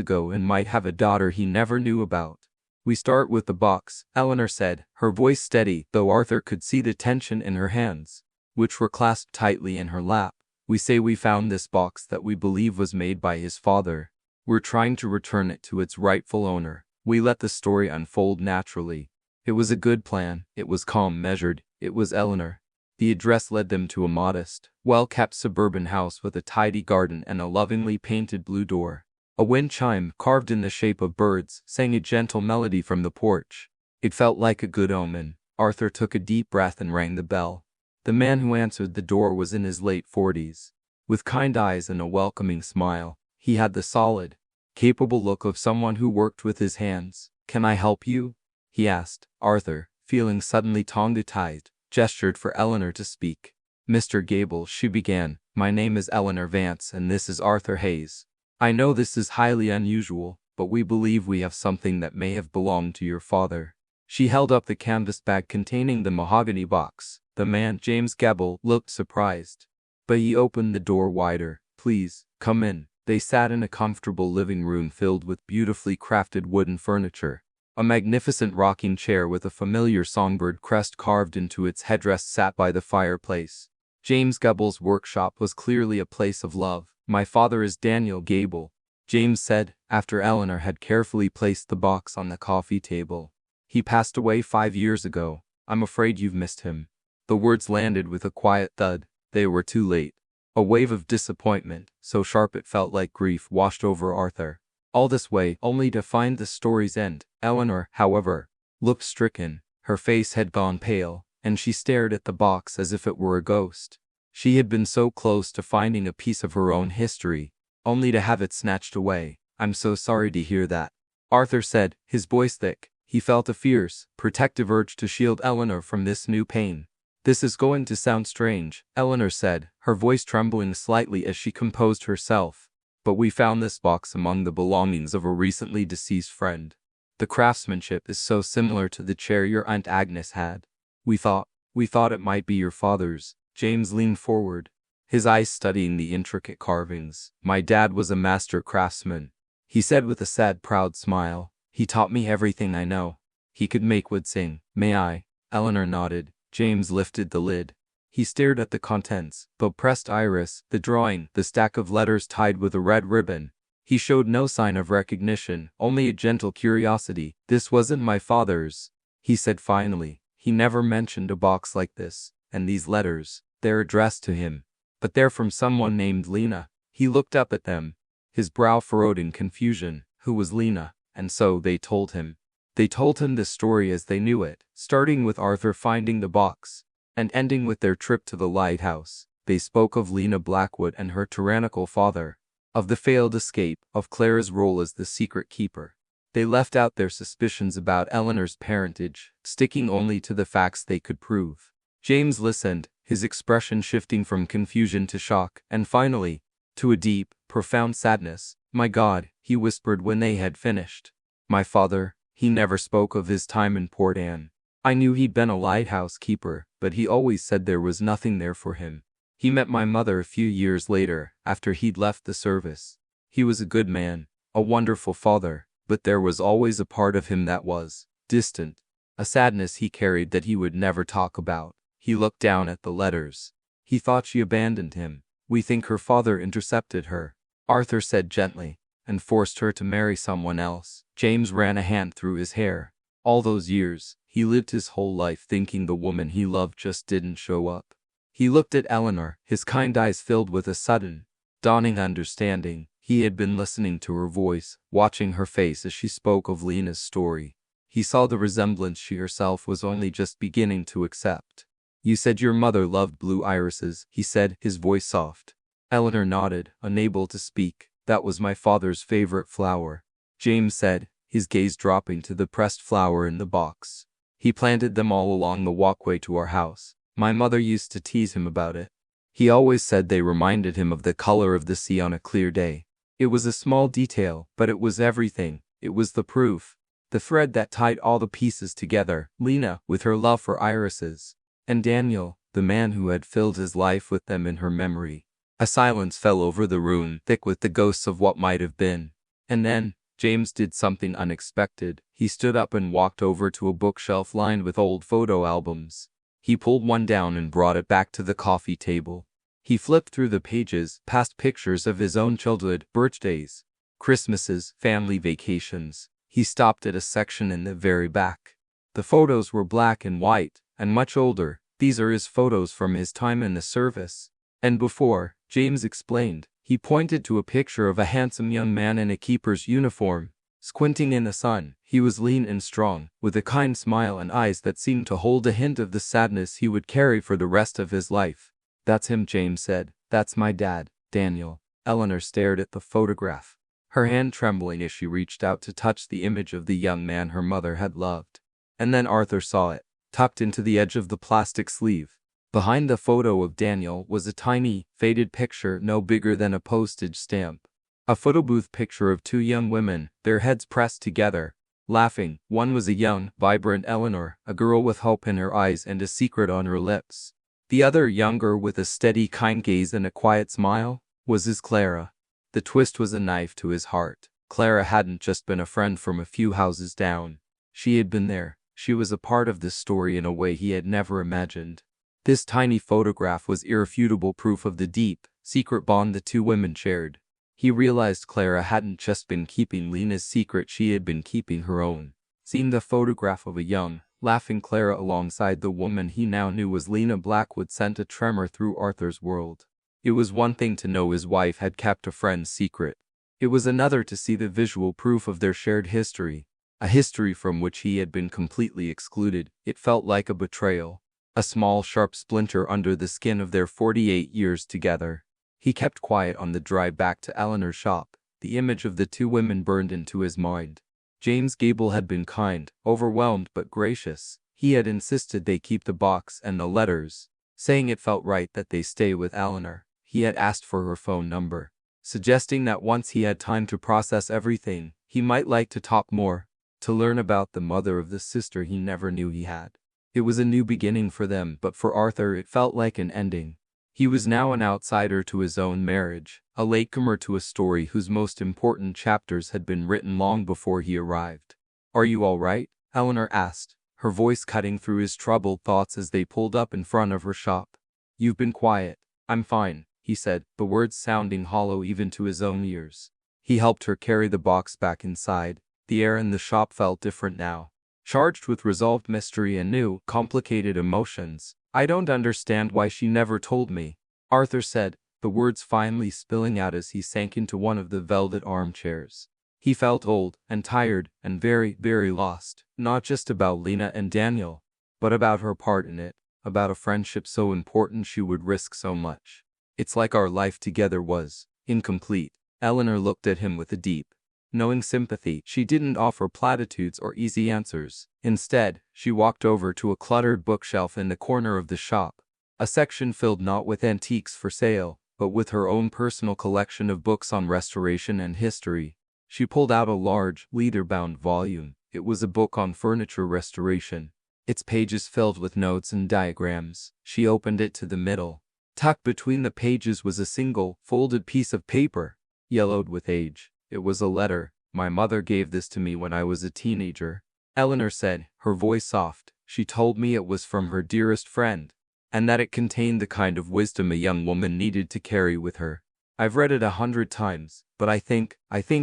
ago and might have a daughter he never knew about. We start with the box," Eleanor said, her voice steady, though Arthur could see the tension in her hands, which were clasped tightly in her lap. "We say we found this box that we believe was made by his father. We're trying to return it to its rightful owner." We let the story unfold naturally. It was a good plan. It was calm, measured. It was Eleanor. The address led them to a modest, well-kept suburban house with a tidy garden and a lovingly painted blue door. A wind chime, carved in the shape of birds, sang a gentle melody from the porch. It felt like a good omen. Arthur took a deep breath and rang the bell. The man who answered the door was in his late 40s. With kind eyes and a welcoming smile, he had the solid, capable look of someone who worked with his hands. "Can I help you?" he asked. Arthur, feeling suddenly tongue-tied, gestured for Eleanor to speak. "Mr. Gable," she began, "my name is Eleanor Vance and this is Arthur Hayes. I know this is highly unusual, but we believe we have something that may have belonged to your father." She held up the canvas bag containing the mahogany box. The man, James Gable, looked surprised, but he opened the door wider. "Please, come in." They sat in a comfortable living room filled with beautifully crafted wooden furniture. A magnificent rocking chair with a familiar songbird crest carved into its headrest sat by the fireplace. James Gable's workshop was clearly a place of love. "My father is Daniel Gable," James said, after Eleanor had carefully placed the box on the coffee table. "He passed away 5 years ago. I'm afraid you've missed him." The words landed with a quiet thud. They were too late. A wave of disappointment, so sharp it felt like grief, washed over Arthur. All this way, only to find the story's end. Eleanor, however, looked stricken. Her face had gone pale, and she stared at the box as if it were a ghost. She had been so close to finding a piece of her own history, only to have it snatched away. "I'm so sorry to hear that," Arthur said, his voice thick. He felt a fierce, protective urge to shield Eleanor from this new pain. "This is going to sound strange," Eleanor said, her voice trembling slightly as she composed herself. "But we found this box among the belongings of a recently deceased friend. The craftsmanship is so similar to the chair your Aunt Agnes had. We thought it might be your father's." James leaned forward, his eyes studying the intricate carvings. "My dad was a master craftsman," he said with a sad, proud smile. "He taught me everything I know. He could make wood sing." "May I?" Eleanor nodded. James lifted the lid. He stared at the contents, the pressed iris, the drawing, the stack of letters tied with a red ribbon. He showed no sign of recognition, only a gentle curiosity. "This wasn't my father's," he said finally. "He never mentioned a box like this. And these letters, they're addressed to him. But they're from someone named Lena." He looked up at them, his brow furrowed in confusion. Who was Lena? And so they told him. They told him the story as they knew it, starting with Arthur finding the box, and ending with their trip to the lighthouse. They spoke of Lena Blackwood and her tyrannical father, of the failed escape, of Clara's role as the secret keeper. They left out their suspicions about Eleanor's parentage, sticking only to the facts they could prove. James listened, his expression shifting from confusion to shock, and finally, to a deep, profound sadness. "My God," he whispered when they had finished. "My father, he never spoke of his time in Port Anne. I knew he'd been a lighthouse keeper, but he always said there was nothing there for him. He met my mother a few years later, after he'd left the service. He was a good man, a wonderful father, but there was always a part of him that was distant, a sadness he carried that he would never talk about. He looked down at the letters. He thought she abandoned him. We think her father intercepted her, Arthur said gently, and forced her to marry someone else. James ran a hand through his hair. All those years, he lived his whole life thinking the woman he loved just didn't show up. He looked at Eleanor, his kind eyes filled with a sudden, dawning understanding. He had been listening to her voice, watching her face as she spoke of Lena's story. He saw the resemblance she herself was only just beginning to accept. "You said your mother loved blue irises," he said, his voice soft. Eleanor nodded, unable to speak. "That was my father's favorite flower," James said, his gaze dropping to the pressed flower in the box. "He planted them all along the walkway to our house. My mother used to tease him about it. He always said they reminded him of the color of the sea on a clear day. It was a small detail, but it was everything. It was the proof, the thread that tied all the pieces together. Lena, with her love for irises, and Daniel, the man who had filled his life with them in her memory." A silence fell over the room, thick with the ghosts of what might have been. And then, James did something unexpected. He stood up and walked over to a bookshelf lined with old photo albums. He pulled one down and brought it back to the coffee table. He flipped through the pages, past pictures of his own childhood, birthdays, Christmases, family vacations. He stopped at a section in the very back. The photos were black and white, and much older. "These are his photos from his time in the service. And before," James explained. He pointed to a picture of a handsome young man in a keeper's uniform. Squinting in the sun, he was lean and strong, with a kind smile and eyes that seemed to hold a hint of the sadness he would carry for the rest of his life. "That's him," James said. "That's my dad, Daniel." Eleanor stared at the photograph, her hand trembling as she reached out to touch the image of the young man her mother had loved. And then Arthur saw it, tucked into the edge of the plastic sleeve. Behind the photo of Daniel was a tiny, faded picture no bigger than a postage stamp. A photo booth picture of two young women, their heads pressed together, laughing. One was a young, vibrant Eleanor, a girl with hope in her eyes and a secret on her lips. The other, younger, with a steady, kind gaze and a quiet smile, was his Clara. The twist was a knife to his heart. Clara hadn't just been a friend from a few houses down. She had been there. She was a part of this story in a way he had never imagined. This tiny photograph was irrefutable proof of the deep, secret bond the two women shared. He realized Clara hadn't just been keeping Lena's secret, she had been keeping her own. Seeing the photograph of a young, laughing Clara alongside the woman he now knew was Lena Blackwood sent a tremor through Arthur's world. It was one thing to know his wife had kept a friend's secret. It was another to see the visual proof of their shared history, a history from which he had been completely excluded. It felt like a betrayal. A small, sharp splinter under the skin of their 48 years together. He kept quiet on the drive back to Eleanor's shop. The image of the two women burned into his mind. James Gable had been kind, overwhelmed but gracious. He had insisted they keep the box and the letters, saying it felt right that they stay with Eleanor. He had asked for her phone number, suggesting that once he had time to process everything, he might like to talk more, to learn about the mother of the sister he never knew he had. It was a new beginning for them, but for Arthur it felt like an ending. He was now an outsider to his own marriage, a latecomer to a story whose most important chapters had been written long before he arrived. "Are you all right?" Eleanor asked, her voice cutting through his troubled thoughts as they pulled up in front of her shop. "You've been quiet." "I'm fine," he said, the words sounding hollow even to his own ears. He helped her carry the box back inside. The air in the shop felt different now, charged with resolved mystery and new, complicated emotions. "I don't understand why she never told me," Arthur said, the words finally spilling out as he sank into one of the velvet armchairs. He felt old and tired and very, very lost, not just about Lena and Daniel, but about her part in it, about a friendship so important she would risk so much. "It's like our life together was incomplete." Eleanor looked at him with a deep, knowing sympathy. She didn't offer platitudes or easy answers. Instead, she walked over to a cluttered bookshelf in the corner of the shop, a section filled not with antiques for sale, but with her own personal collection of books on restoration and history. She pulled out a large, leather-bound volume. It was a book on furniture restoration, its pages filled with notes and diagrams. She opened it to the middle. Tucked between the pages was a single, folded piece of paper, yellowed with age. It was a letter. "My mother gave this to me when I was a teenager," Eleanor said, her voice soft. "She told me it was from her dearest friend, and that it contained the kind of wisdom a young woman needed to carry with her. I've read it 100 times, but I think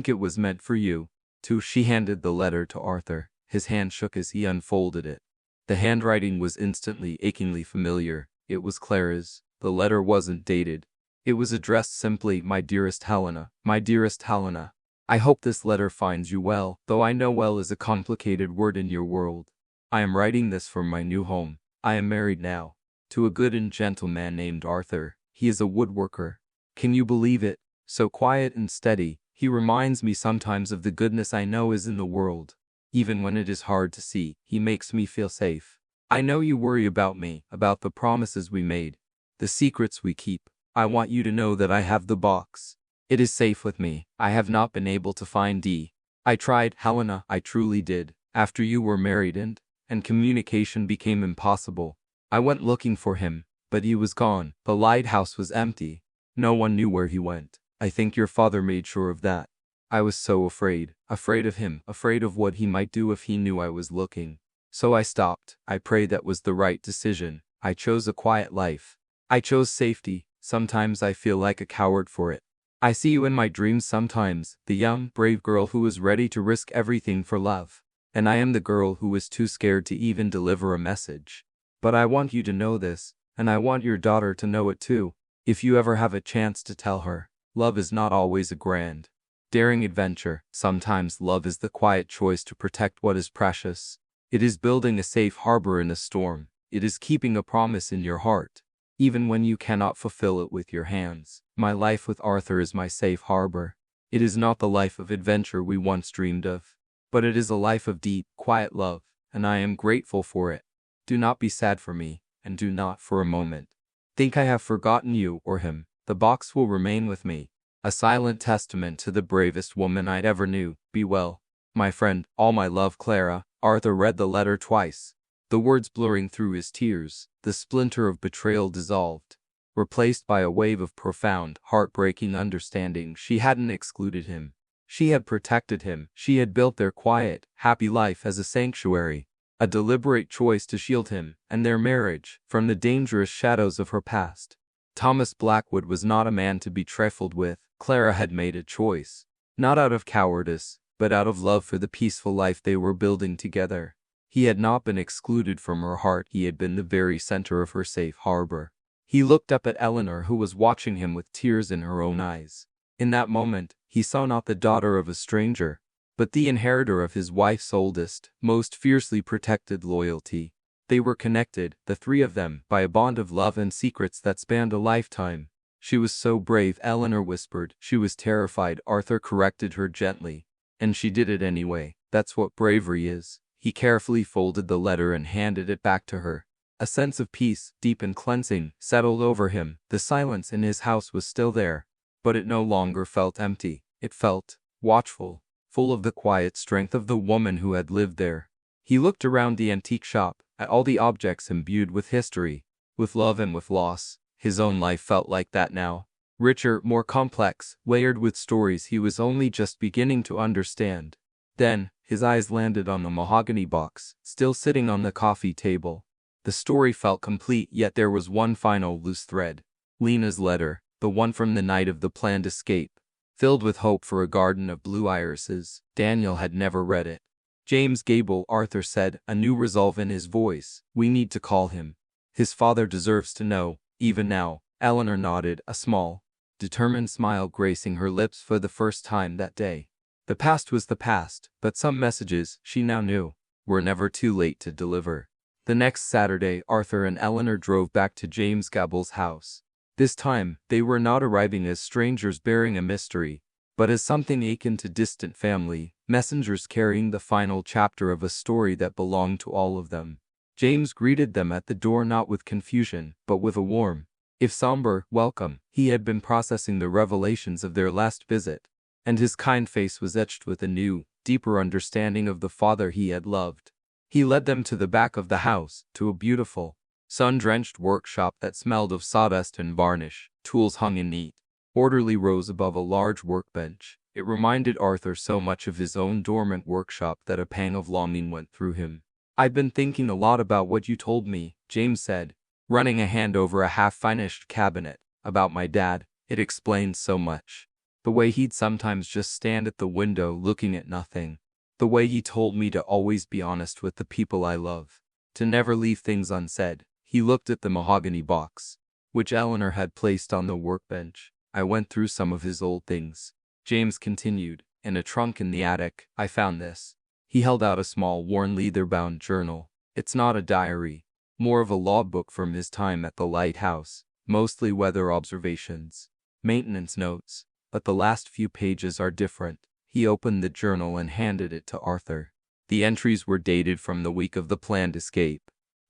it was meant for you, too." She handed the letter to Arthur. His hand shook as he unfolded it. The handwriting was instantly, achingly familiar. It was Clara's. The letter wasn't dated. It was addressed simply, "My dearest Helena, my dearest Helena. I hope this letter finds you well, though I know well is a complicated word in your world. I am writing this from my new home. I am married now, to a good and gentle man named Arthur. He is a woodworker. Can you believe it? So quiet and steady. He reminds me sometimes of the goodness I know is in the world. Even when it is hard to see, he makes me feel safe. I know you worry about me, about the promises we made, the secrets we keep. I want you to know that I have the box. It is safe with me. I have not been able to find D. I tried, Helena, I truly did. After you were married and communication became impossible, I went looking for him, but he was gone. The lighthouse was empty. No one knew where he went. I think your father made sure of that. I was so afraid of him, afraid of what he might do if he knew I was looking. So I stopped. I prayed that was the right decision. I chose a quiet life. I chose safety. Sometimes I feel like a coward for it. I see you in my dreams sometimes, the young, brave girl who was ready to risk everything for love. And I am the girl who was too scared to even deliver a message. But I want you to know this, and I want your daughter to know it too. If you ever have a chance to tell her, love is not always a grand, daring adventure. Sometimes love is the quiet choice to protect what is precious. It is building a safe harbor in a storm. It is keeping a promise in your heart, even when you cannot fulfill it with your hands. My life with Arthur is my safe harbor. It is not the life of adventure we once dreamed of, but it is a life of deep, quiet love, and I am grateful for it. Do not be sad for me, and do not for a moment think I have forgotten you or him. The box will remain with me, a silent testament to the bravest woman I ever knew. Be well, my friend. All my love, Clara. Arthur read the letter twice, the words blurring through his tears. The splinter of betrayal dissolved, replaced by a wave of profound, heartbreaking understanding. She hadn't excluded him. She had protected him. She had built their quiet, happy life as a sanctuary, a deliberate choice to shield him and their marriage from the dangerous shadows of her past. Thomas Blackwood was not a man to be trifled with. Clara had made a choice, not out of cowardice, but out of love for the peaceful life they were building together. He had not been excluded from her heart. He had been the very center of her safe harbor. He looked up at Eleanor, who was watching him with tears in her own eyes. In that moment, he saw not the daughter of a stranger, but the inheritor of his wife's oldest, most fiercely protected loyalty. They were connected, the three of them, by a bond of love and secrets that spanned a lifetime. She was so brave, Eleanor whispered. She was terrified. Arthur corrected her gently. And she did it anyway. That's what bravery is. He carefully folded the letter and handed it back to her. A sense of peace, deep and cleansing, settled over him. The silence in his house was still there, but it no longer felt empty. It felt watchful, full of the quiet strength of the woman who had lived there. He looked around the antique shop, at all the objects imbued with history, with love and with loss. His own life felt like that now. Richer, more complex, layered with stories he was only just beginning to understand. Then, his eyes landed on the mahogany box, still sitting on the coffee table. The story felt complete, yet there was one final loose thread. Lena's letter, the one from the night of the planned escape, filled with hope for a garden of blue irises. Daniel had never read it. James Gable, Arthur said, a new resolve in his voice. We need to call him. His father deserves to know, even now. Eleanor nodded, a small, determined smile gracing her lips for the first time that day. The past was the past, but some messages, she now knew, were never too late to deliver. The next Saturday, Arthur and Eleanor drove back to James Gable's house. This time, they were not arriving as strangers bearing a mystery, but as something akin to distant family, messengers carrying the final chapter of a story that belonged to all of them. James greeted them at the door not with confusion, but with a warm, if somber, welcome. He had been processing the revelations of their last visit, and his kind face was etched with a new, deeper understanding of the father he had loved. He led them to the back of the house, to a beautiful, sun-drenched workshop that smelled of sawdust and varnish. Tools hung in neat, orderly rows above a large workbench. It reminded Arthur so much of his own dormant workshop that a pang of longing went through him. "I've been thinking a lot about what you told me," James said, running a hand over a half-finished cabinet. "About my dad. It explains so much. The way he'd sometimes just stand at the window looking at nothing. The way he told me to always be honest with the people I love. To never leave things unsaid." He looked at the mahogany box, which Eleanor had placed on the workbench. "I went through some of his old things," James continued. "In a trunk in the attic, I found this." He held out a small, worn, leather-bound journal. "It's not a diary, more of a logbook from his time at the lighthouse, mostly weather observations, maintenance notes, but the last few pages are different." He opened the journal and handed it to Arthur. The entries were dated from the week of the planned escape.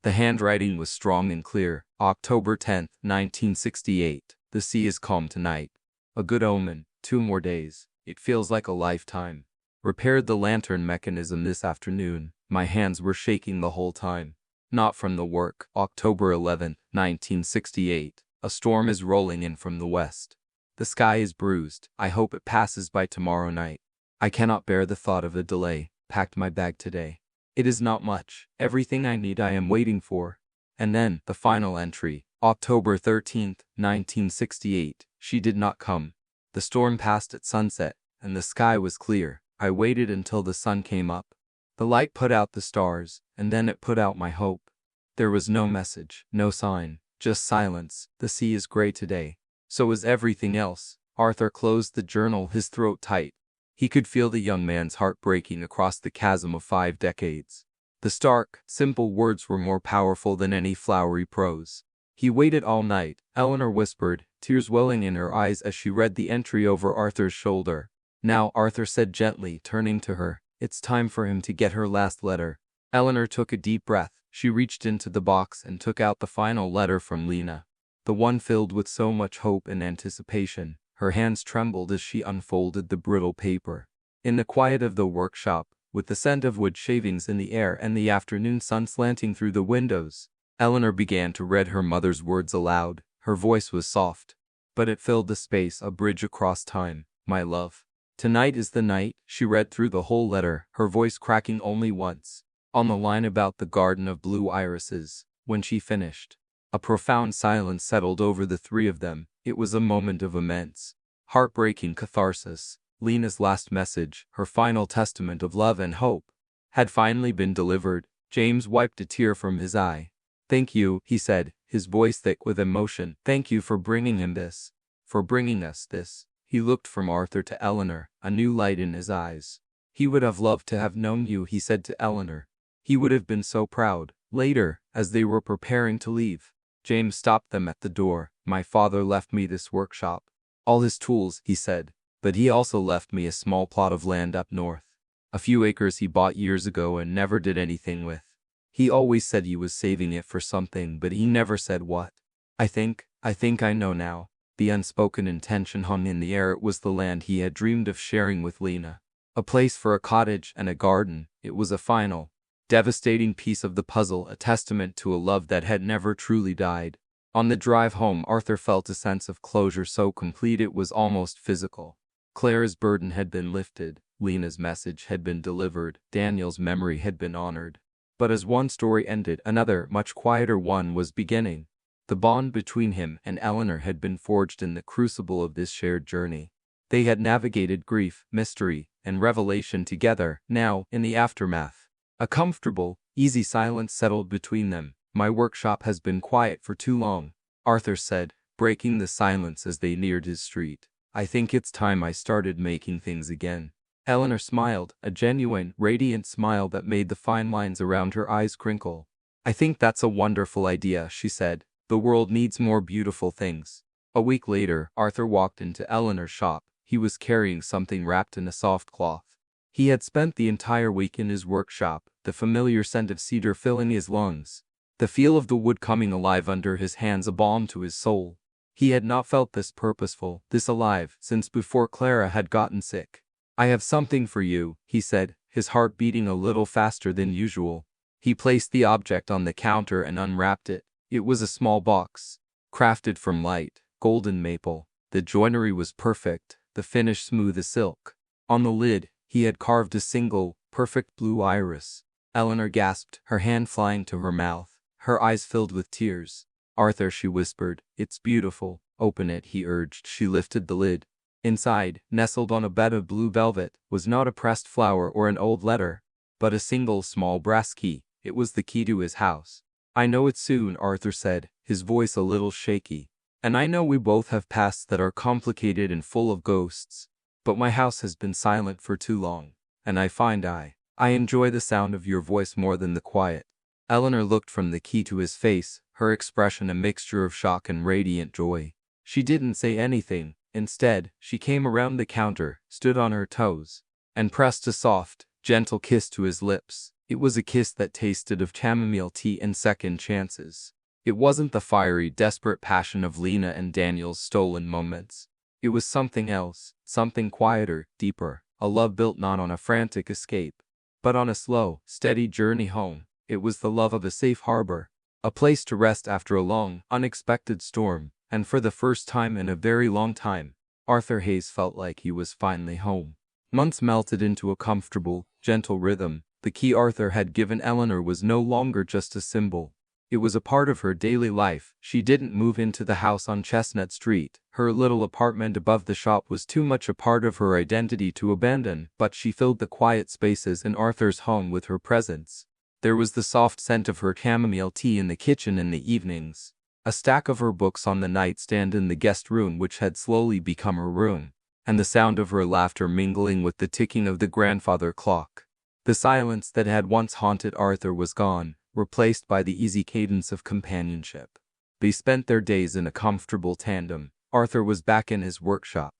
The handwriting was strong and clear. October 10th, 1968. "The sea is calm tonight. A good omen. 2 more days. It feels like a lifetime. Repaired the lantern mechanism this afternoon. My hands were shaking the whole time. Not from the work." October 11th, 1968. "A storm is rolling in from the west. The sky is bruised. I hope it passes by tomorrow night. I cannot bear the thought of a delay. Packed my bag today. It is not much. Everything I need I am waiting for." And then, the final entry. October 13th, 1968. "She did not come. The storm passed at sunset, and the sky was clear. I waited until the sun came up. The light put out the stars, and then it put out my hope. There was no message, no sign, just silence. The sea is gray today. So is everything else." Arthur closed the journal, his throat tight. He could feel the young man's heart breaking across the chasm of 5 decades. The stark, simple words were more powerful than any flowery prose. "He waited all night," Eleanor whispered, tears welling in her eyes as she read the entry over Arthur's shoulder. "Now," Arthur said gently, turning to her, "it's time for him to get her last letter." Eleanor took a deep breath. She reached into the box and took out the final letter from Lena, the one filled with so much hope and anticipation. Her hands trembled as she unfolded the brittle paper. In the quiet of the workshop, with the scent of wood shavings in the air and the afternoon sun slanting through the windows, Eleanor began to read her mother's words aloud. Her voice was soft, but it filled the space, a bridge across time. "My love. Tonight is the night." She read through the whole letter, her voice cracking only once, on the line about the garden of blue irises. When she finished, a profound silence settled over the three of them. It was a moment of immense, heartbreaking catharsis. Lena's last message, her final testament of love and hope, had finally been delivered. James wiped a tear from his eye. "Thank you," he said, his voice thick with emotion. "Thank you for bringing him this. For bringing us this." He looked from Arthur to Eleanor, a new light in his eyes. "He would have loved to have known you," he said to Eleanor. "He would have been so proud." Later, as they were preparing to leave, James stopped them at the door. "My father left me this workshop. All his tools," he said. "But he also left me a small plot of land up north. A few acres he bought years ago and never did anything with. He always said he was saving it for something, but he never said what. I think I know now." The unspoken intention hung in the air. It was the land he had dreamed of sharing with Lena. A place for a cottage and a garden. It was a final, devastating piece of the puzzle, a testament to a love that had never truly died. On the drive home, Arthur felt a sense of closure so complete it was almost physical. Clara's burden had been lifted, Lena's message had been delivered, Daniel's memory had been honored. But as one story ended, another, much quieter one was beginning. The bond between him and Eleanor had been forged in the crucible of this shared journey. They had navigated grief, mystery, and revelation together. Now, in the aftermath, a comfortable, easy silence settled between them. "My workshop has been quiet for too long," Arthur said, breaking the silence as they neared his street. "I think it's time I started making things again." Eleanor smiled, a genuine, radiant smile that made the fine lines around her eyes crinkle. "I think that's a wonderful idea," she said. "The world needs more beautiful things." A week later, Arthur walked into Eleanor's shop. He was carrying something wrapped in a soft cloth. He had spent the entire week in his workshop, the familiar scent of cedar filling his lungs, the feel of the wood coming alive under his hands a balm to his soul. He had not felt this purposeful, this alive, since before Clara had gotten sick. "I have something for you," he said, his heart beating a little faster than usual. He placed the object on the counter and unwrapped it. It was a small box, crafted from light, golden maple. The joinery was perfect, the finish smooth as silk. On the lid, he had carved a single, perfect blue iris. Eleanor gasped, her hand flying to her mouth, her eyes filled with tears. "Arthur," she whispered, "it's beautiful." "Open it," he urged. She lifted the lid. Inside, nestled on a bed of blue velvet, was not a pressed flower or an old letter, but a single small brass key. It was the key to his house. "I know it soon," Arthur said, his voice a little shaky. "And I know we both have pasts that are complicated and full of ghosts. But my house has been silent for too long, and I find I enjoy the sound of your voice more than the quiet." Eleanor looked from the key to his face, her expression a mixture of shock and radiant joy. She didn't say anything. Instead, she came around the counter, stood on her toes, and pressed a soft, gentle kiss to his lips. It was a kiss that tasted of chamomile tea and second chances. It wasn't the fiery, desperate passion of Lena and Daniel's stolen moments. It was something else, something quieter, deeper, a love built not on a frantic escape, but on a slow, steady journey home. It was the love of a safe harbor, a place to rest after a long, unexpected storm, and for the first time in a very long time, Arthur Hayes felt like he was finally home. Months melted into a comfortable, gentle rhythm. The key Arthur had given Eleanor was no longer just a symbol. It was a part of her daily life. She didn't move into the house on Chestnut Street. Her little apartment above the shop was too much a part of her identity to abandon, but she filled the quiet spaces in Arthur's home with her presence. There was the soft scent of her chamomile tea in the kitchen in the evenings, a stack of her books on the nightstand in the guest room which had slowly become her room, and the sound of her laughter mingling with the ticking of the grandfather clock. The silence that had once haunted Arthur was gone, replaced by the easy cadence of companionship. They spent their days in a comfortable tandem. Arthur was back in his workshop,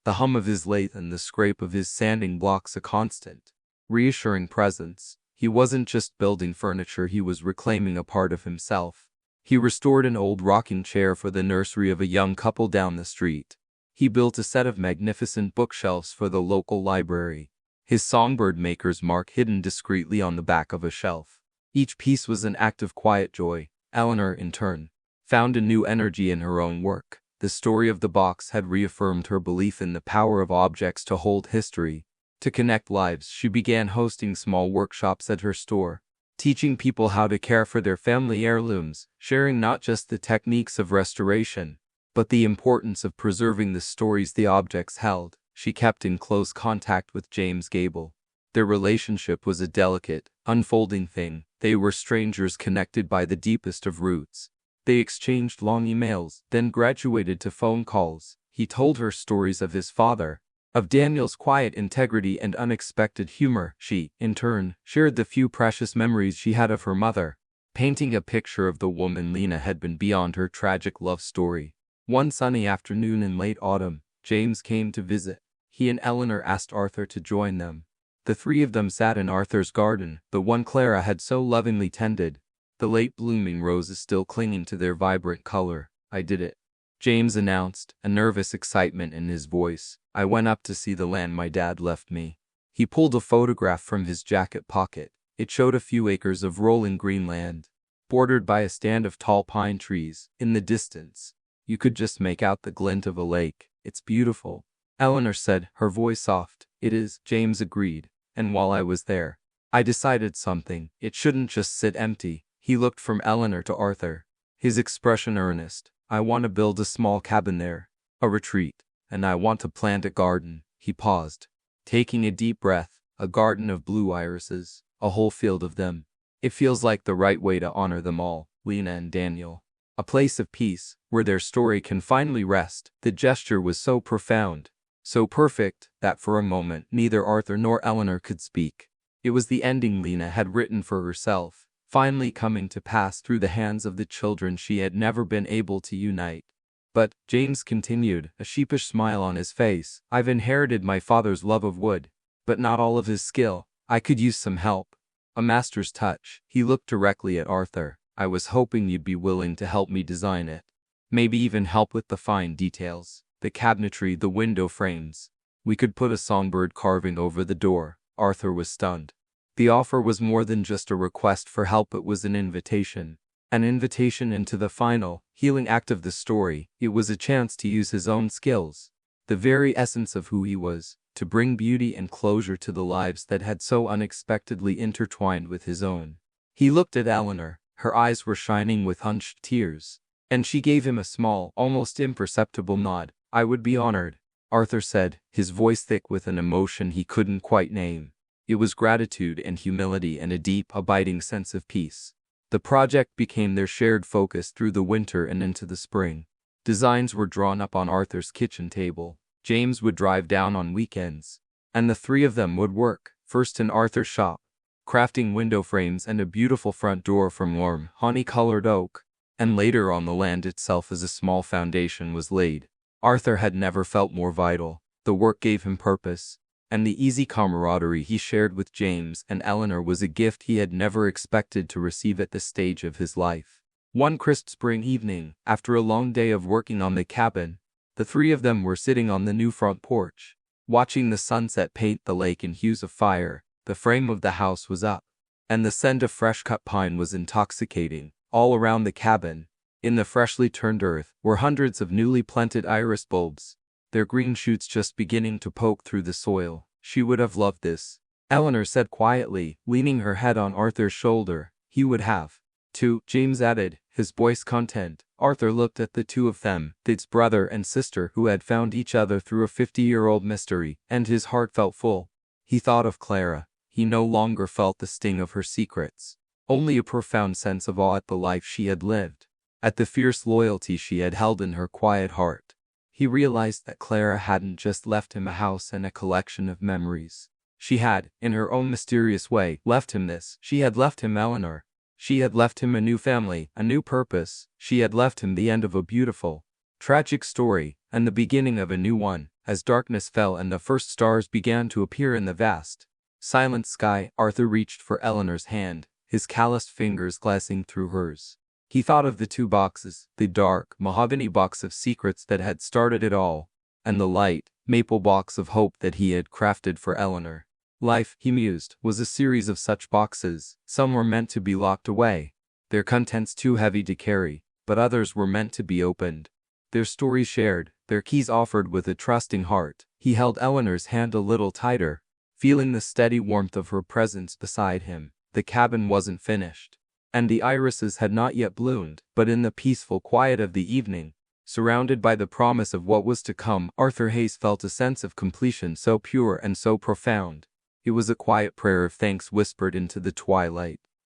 the hum of his lathe and the scrape of his sanding blocks a constant, reassuring presence. He wasn't just building furniture, he was reclaiming a part of himself. He restored an old rocking chair for the nursery of a young couple down the street. He built a set of magnificent bookshelves for the local library, his songbird maker's mark hidden discreetly on the back of a shelf. Each piece was an act of quiet joy. Eleanor, in turn, found a new energy in her own work. The story of the box had reaffirmed her belief in the power of objects to hold history, to connect lives. She began hosting small workshops at her store, teaching people how to care for their family heirlooms, sharing not just the techniques of restoration, but the importance of preserving the stories the objects held. She kept in close contact with James Gable. Their relationship was a delicate, unfolding thing. They were strangers connected by the deepest of roots. They exchanged long emails, then graduated to phone calls. He told her stories of his father, of Daniel's quiet integrity and unexpected humor. She, in turn, shared the few precious memories she had of her mother, painting a picture of the woman Lena had been beyond her tragic love story. One sunny afternoon in late autumn, James came to visit. He and Eleanor asked Arthur to join them. The three of them sat in Arthur's garden, the one Clara had so lovingly tended, the late blooming roses still clinging to their vibrant color. "I did it," James announced, a nervous excitement in his voice. "I went up to see the land my dad left me." He pulled a photograph from his jacket pocket. It showed a few acres of rolling green land, bordered by a stand of tall pine trees. In the distance, you could just make out the glint of a lake. "It's beautiful," Eleanor said, her voice soft. "It is," James agreed. "And while I was there, I decided something. It shouldn't just sit empty." He looked from Eleanor to Arthur, his expression earnest. "I want to build a small cabin there, a retreat, and I want to plant a garden." He paused, taking a deep breath. "A garden of blue irises, a whole field of them. It feels like the right way to honor them all, Lena and Daniel. A place of peace, where their story can finally rest." The gesture was so profound, so perfect, that for a moment neither Arthur nor Eleanor could speak. It was the ending Lena had written for herself, finally coming to pass through the hands of the children she had never been able to unite. "But," James continued, a sheepish smile on his face, "I've inherited my father's love of wood, but not all of his skill. I could use some help. A master's touch." He looked directly at Arthur. "I was hoping you'd be willing to help me design it. Maybe even help with the fine details, the cabinetry, the window frames. We could put a songbird carving over the door." Arthur was stunned. The offer was more than just a request for help, it was an invitation. An invitation into the final, healing act of the story. It was a chance to use his own skills, the very essence of who he was, to bring beauty and closure to the lives that had so unexpectedly intertwined with his own. He looked at Eleanor, her eyes were shining with hunched tears, and she gave him a small, almost imperceptible nod. "I would be honored," Arthur said, his voice thick with an emotion he couldn't quite name. It was gratitude and humility and a deep, abiding sense of peace. The project became their shared focus through the winter and into the spring. Designs were drawn up on Arthur's kitchen table. James would drive down on weekends, and the three of them would work, first in Arthur's shop, crafting window frames and a beautiful front door from warm, honey-colored oak, and later on the land itself as a small foundation was laid. Arthur had never felt more vital. The work gave him purpose, and the easy camaraderie he shared with James and Eleanor was a gift he had never expected to receive at this stage of his life. One crisp spring evening, after a long day of working on the cabin, the three of them were sitting on the new front porch, watching the sunset paint the lake in hues of fire. The frame of the house was up, and the scent of fresh-cut pine was intoxicating. All around the cabin, in the freshly turned earth, were hundreds of newly planted iris bulbs, their green shoots just beginning to poke through the soil. "She would have loved this," Eleanor said quietly, leaning her head on Arthur's shoulder. "He would have, too," James added, his voice content. Arthur looked at the two of them, its brother and sister who had found each other through a 50-year-old mystery, and his heart felt full. He thought of Clara. He no longer felt the sting of her secrets, only a profound sense of awe at the life she had lived, at the fierce loyalty she had held in her quiet heart. He realized that Clara hadn't just left him a house and a collection of memories. She had, in her own mysterious way, left him this. She had left him Eleanor. She had left him a new family, a new purpose. She had left him the end of a beautiful, tragic story, and the beginning of a new one. As darkness fell and the first stars began to appear in the vast, silent sky, Arthur reached for Eleanor's hand, his calloused fingers glancing through hers. He thought of the two boxes, the dark, mahogany box of secrets that had started it all, and the light, maple box of hope that he had crafted for Eleanor. Life, he mused, was a series of such boxes. Some were meant to be locked away, their contents too heavy to carry, but others were meant to be opened, their stories shared, their keys offered with a trusting heart. He held Eleanor's hand a little tighter, feeling the steady warmth of her presence beside him. The cabin wasn't finished, and the irises had not yet bloomed, but in the peaceful quiet of the evening, surrounded by the promise of what was to come, Arthur Hayes felt a sense of completion so pure and so profound. It was a quiet prayer of thanks whispered into the twilight.